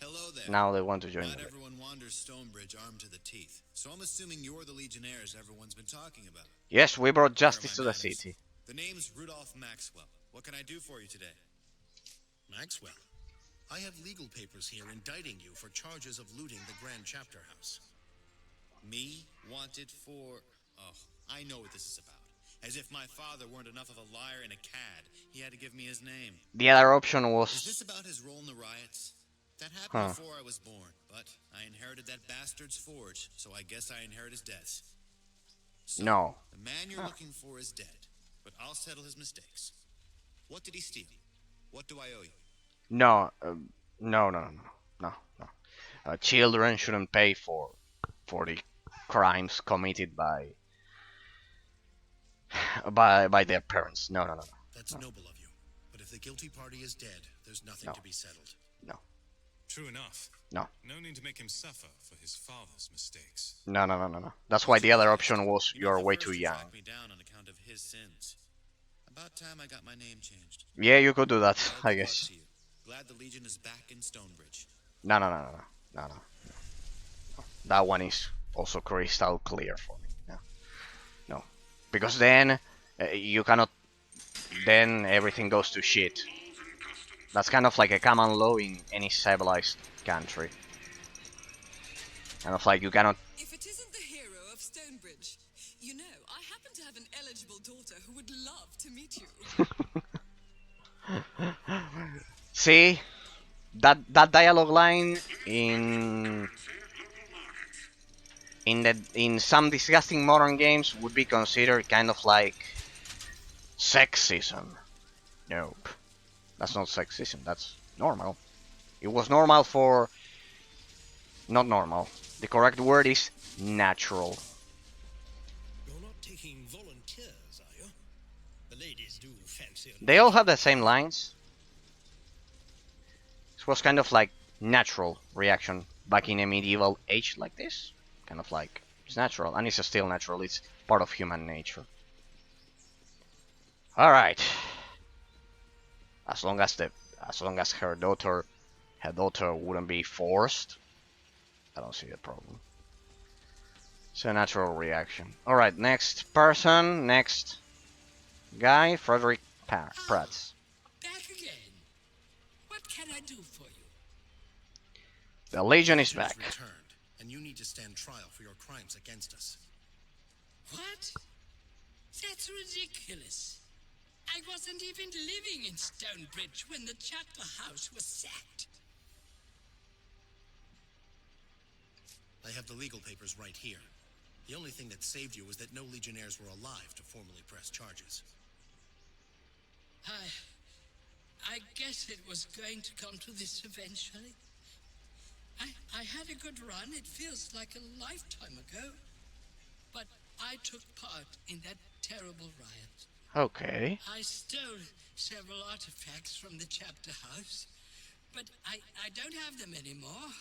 Hello there. Now they want to join Not us. everyone wanders Stonebridge armed to the teeth, so I'm assuming you're the Legionnaires everyone's been talking about. Yes, we brought justice to Where are the my manners? city. The name's Rudolph Maxwell. What can I do for you today? Maxwell, I have legal papers here indicting you for charges of looting the Grand Chapter House. Me? Wanted for... Oh, I know what this is about. As if my father weren't enough of a liar and a cad. He had to give me his name. The other option Is was... this about his role in the riots? That happened Huh. before I was born, but I inherited that bastard's forge, so I guess I inherit his debts. So, No. the man you're looking for is dead, but I'll settle his mistakes. What did he steal? What do I owe you? No, no. Children shouldn't pay for the crimes committed by their parents. No. That's noble of you. But if the guilty party is dead, there's nothing No. to be settled. No. True enough. No. No need to make him suffer for his father's mistakes. No. That's why the other option was You're you're not the way first too to young. track me down on account of his sins. About time I got my name changed. Yeah, you could do that, Well, I good luck guess. to you. Glad the Legion is back in Stonebridge. No. That one is also crystal clear for me. No. Because then you cannot. Then everything goes to shit. That's kind of like a common law in any civilized country. Kind of like you cannot. If it isn't the hero of Stonebridge, you know, I happen to have an eligible daughter who would love to meet you. See, that dialogue line in some disgusting modern games would be considered kind of like sexism. Nope, that's not sexism. That's normal. It was normal for... Not normal. The correct word is natural. You're not taking volunteers, are you? The ladies They all have the same lines. It was kind of like natural reaction back in a medieval age like this. Kind of like it's natural, and it's still natural. It's part of human nature. All right. As long as her daughter wouldn't be forced, I don't see a problem. It's a natural reaction. All right, next person, next guy, Frederick Prats. Back again. What can I do for you? The Legion is back. Returned, and you need to stand trial for your crimes against us. What? That's ridiculous. I wasn't even living in Stonebridge when the chapter house was sacked. I have the legal papers right here. The only thing that saved you was that no Legionnaires were alive to formally press charges. I guess it was going to come to this eventually. I had a good run. It feels like a lifetime ago. But I took part in that terrible riot. Okay. I stole several artifacts from the chapter house, but I don't have them anymore.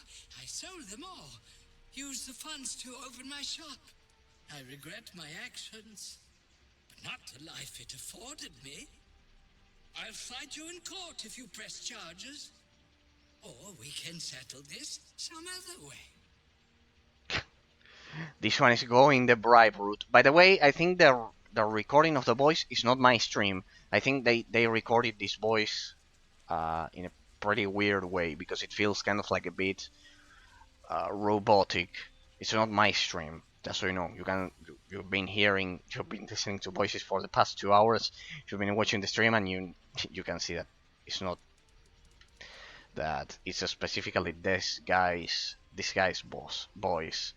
I sold them all. Used the funds to open my shop. I regret my actions, but not the life it afforded me. I'll fight you in court if you press charges. Or we can settle this some other way. This one is going the bribe route. By the way, I think the recording of the voice is not my stream. I think they recorded this voice in a pretty weird way because it feels kind of like a bit robotic. It's not my stream. Just so you know, you've been listening to voices for the past 2 hours. You've been watching the stream, and you can see that it's not that. It's specifically this guy's voice.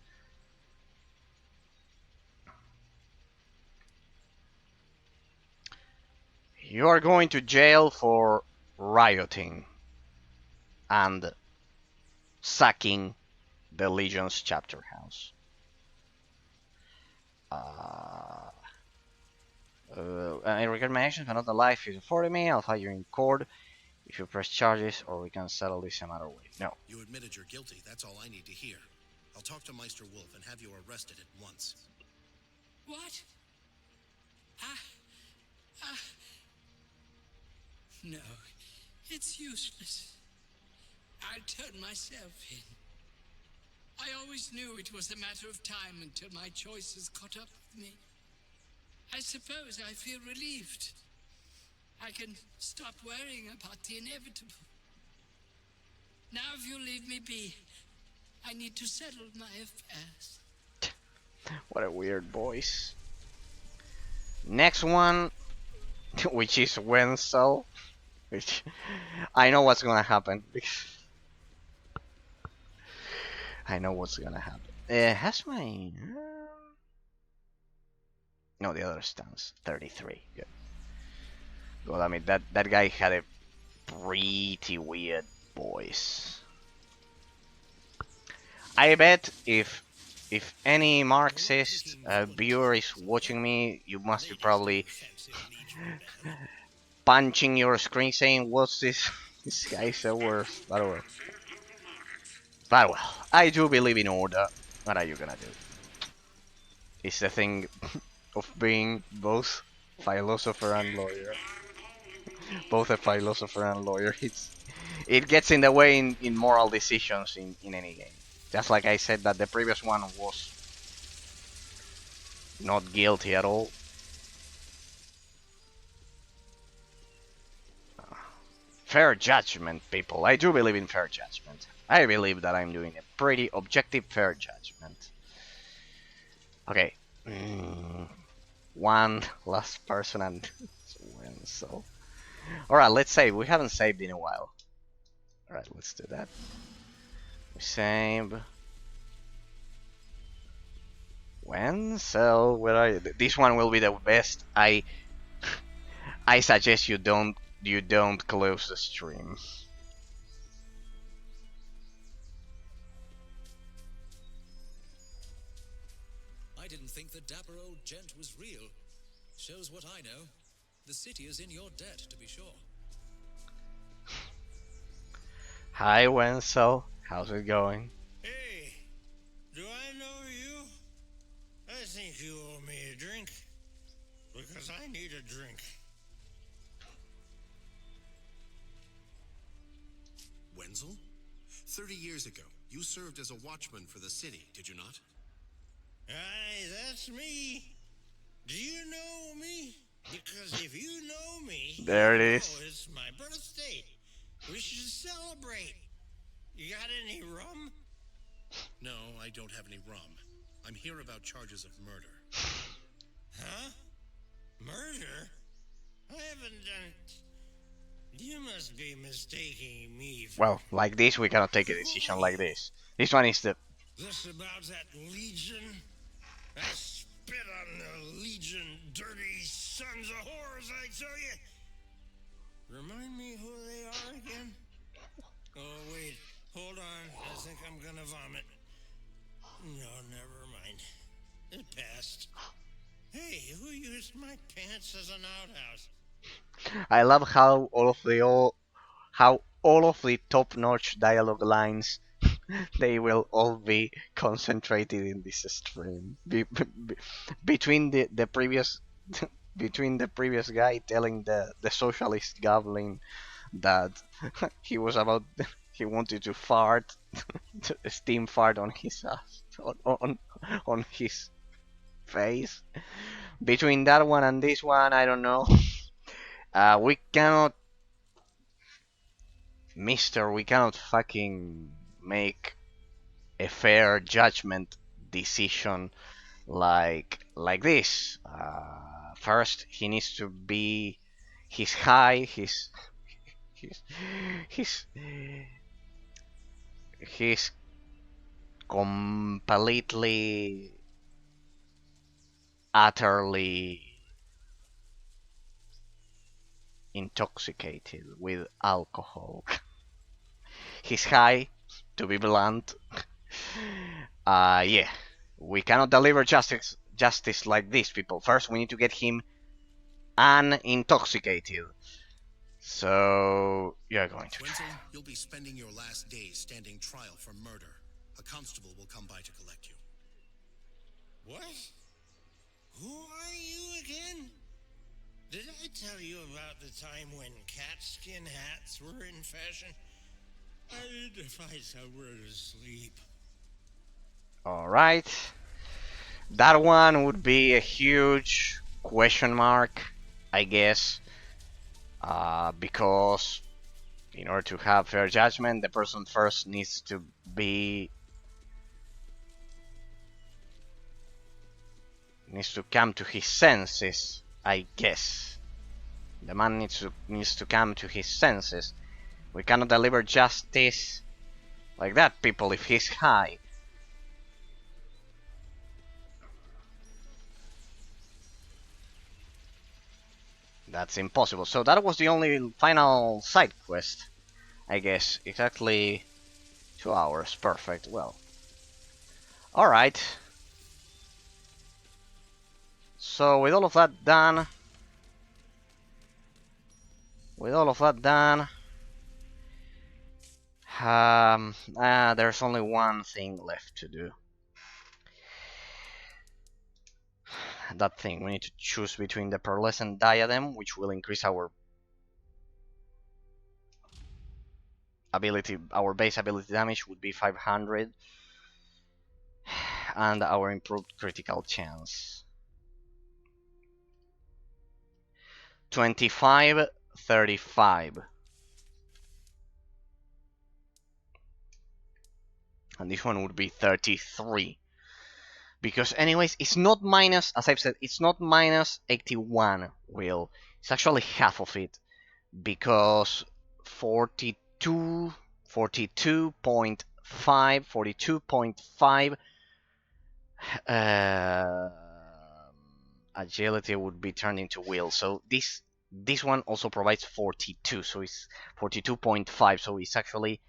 You are going to jail for rioting and sacking the Legion's chapter house. I regret my actions, but not the life you afforded me. I'll fight you in court if you press charges, or we can settle this some other way. No. You admitted you're guilty. That's all I need to hear. I'll talk to Meister Wolf and have you arrested at once. What? No, it's useless. I'll turn myself in. I always knew it was a matter of time until my choices caught up with me. I suppose I feel relieved. I can stop worrying about the inevitable. Now if you leave me be, I need to settle my affairs. What a weird voice. Next one, which is Wenzel. Which I know what's gonna happen. I know what's gonna happen. Has my no, the other stands 33. Good. Well, I mean that guy had a pretty weird voice. I bet if any Marxist viewer is watching me, you must be probably punching your screen saying, "What's this? This guy's so worse." But well, I do believe in order. What are you gonna do? It's the thing of being both philosopher and lawyer. Both a philosopher and lawyer. It gets in the way in moral decisions in any game. Just like I said that the previous one was not guilty at all. Fair judgment, people. I do believe in fair judgment. I believe that I'm doing a pretty objective fair judgment. Okay. One last person and so. Alright, let's save. We haven't saved in a while. Alright, let's do that. We save. So where are you? This one will be the best. I suggest you don't close the stream. I didn't think the dapper old gent was real. Shows what I know. The city is in your debt, to be sure. Hi Wenzel, how's it going? Hey, do I know you? I think you owe me a drink. Because I need a drink. Wenzel? 30 years ago, you served as a watchman for the city, did you not? Aye, that's me. Do you know me? Because if you know me, There it you is. know it's my birthday. We should celebrate. You got any rum? No, I don't have any rum. I'm here about charges of murder. Huh? Murder? I haven't done... You must be mistaking me for... Well, like this, we cannot take a decision like this. This one is the... This about that Legion? I spit on the Legion, dirty sons of whores, I tell you! Remind me who they are again? Oh, wait. Hold on. I think I'm gonna vomit. No, never mind. It passed. Hey, who used my pants as an outhouse? I love how all of the top-notch dialogue lines they will all be concentrated in this stream. Between the previous between the previous guy telling the socialist goblin that he wanted to fart, to steam fart on his ass, on his face. Between that one and this one, I don't know. We cannot, Mister, we cannot fucking make a fair judgment decision like this. First, he needs to be his high, his he's completely, utterly intoxicated with alcohol. He's high, to be blunt. Yeah, we cannot deliver justice like this, people. First, we need to get him unintoxicated. So you're going to Wenzel, you'll be spending your last days standing trial for murder. A constable will come by to collect you. What? Who are you again? Did I tell you about the time when cat skin hats were in fashion? I need to find somewhere to sleep. Alright. That one would be a huge question mark, I guess. Because in order to have fair judgment, the person first needs to come to his senses, I guess. The man needs to come to his senses. We cannot deliver justice like that, people, if he's high. That's impossible. So that was the only final side quest, I guess. Exactly 2 hours. Perfect. Well. Alright. So with all of that done... there's only one thing left to do. That thing, we need to choose between the pearlescent diadem, which will increase our ability, our base ability damage would be 500, and our improved critical chance 25, 35. And this one would be 33. Because anyways, it's not minus, as I've said, it's not minus 81 will. It's actually half of it. Because 42.5 agility would be turned into will. So this one also provides 42, so it's 42.5, so it's actually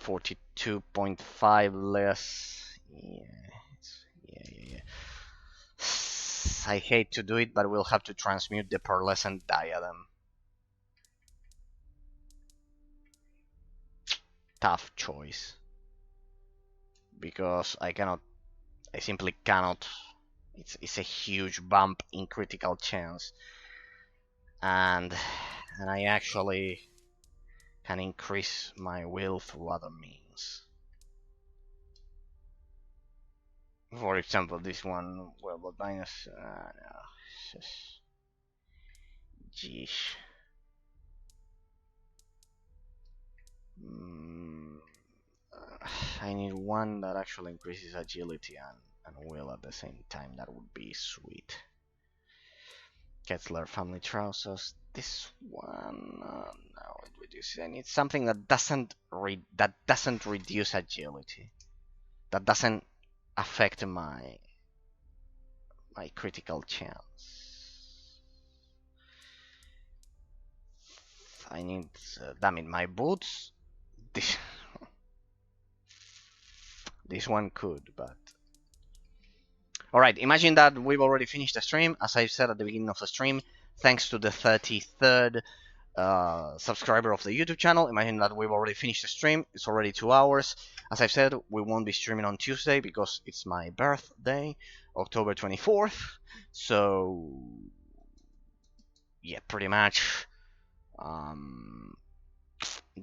42.5 less. Yeah. I hate to do it, but we'll have to transmute the pearlescent diadem. Tough choice. Because I simply cannot. It's a huge bump in critical chance. And I actually can increase my will through other means. For example, this one, well, but minus, no, just, geesh. I need one that actually increases agility and will at the same time. That would be sweet. Ketzler family trousers. This one, no, it reduces. I need something that doesn't reduce agility. That doesn't affect my critical chance. I need, damn it, my boots. This one could, but alright, imagine that we've already finished the stream. As I said at the beginning of the stream, thanks to the 33rd subscriber of the YouTube channel. Imagine that we've already finished the stream. It's already 2 hours. As I've said, we won't be streaming on Tuesday because it's my birthday, October 24th. So, yeah, pretty much.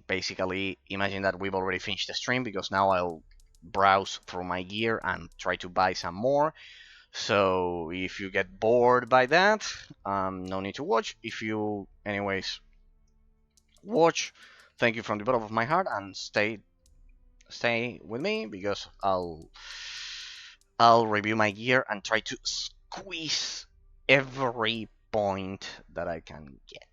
Basically, imagine that we've already finished the stream because now I'll browse through my gear and try to buy some more. So if you get bored by that, no need to watch. If you anyways watch, thank you from the bottom of my heart, and stay with me because I'll review my gear and try to squeeze every point that I can get.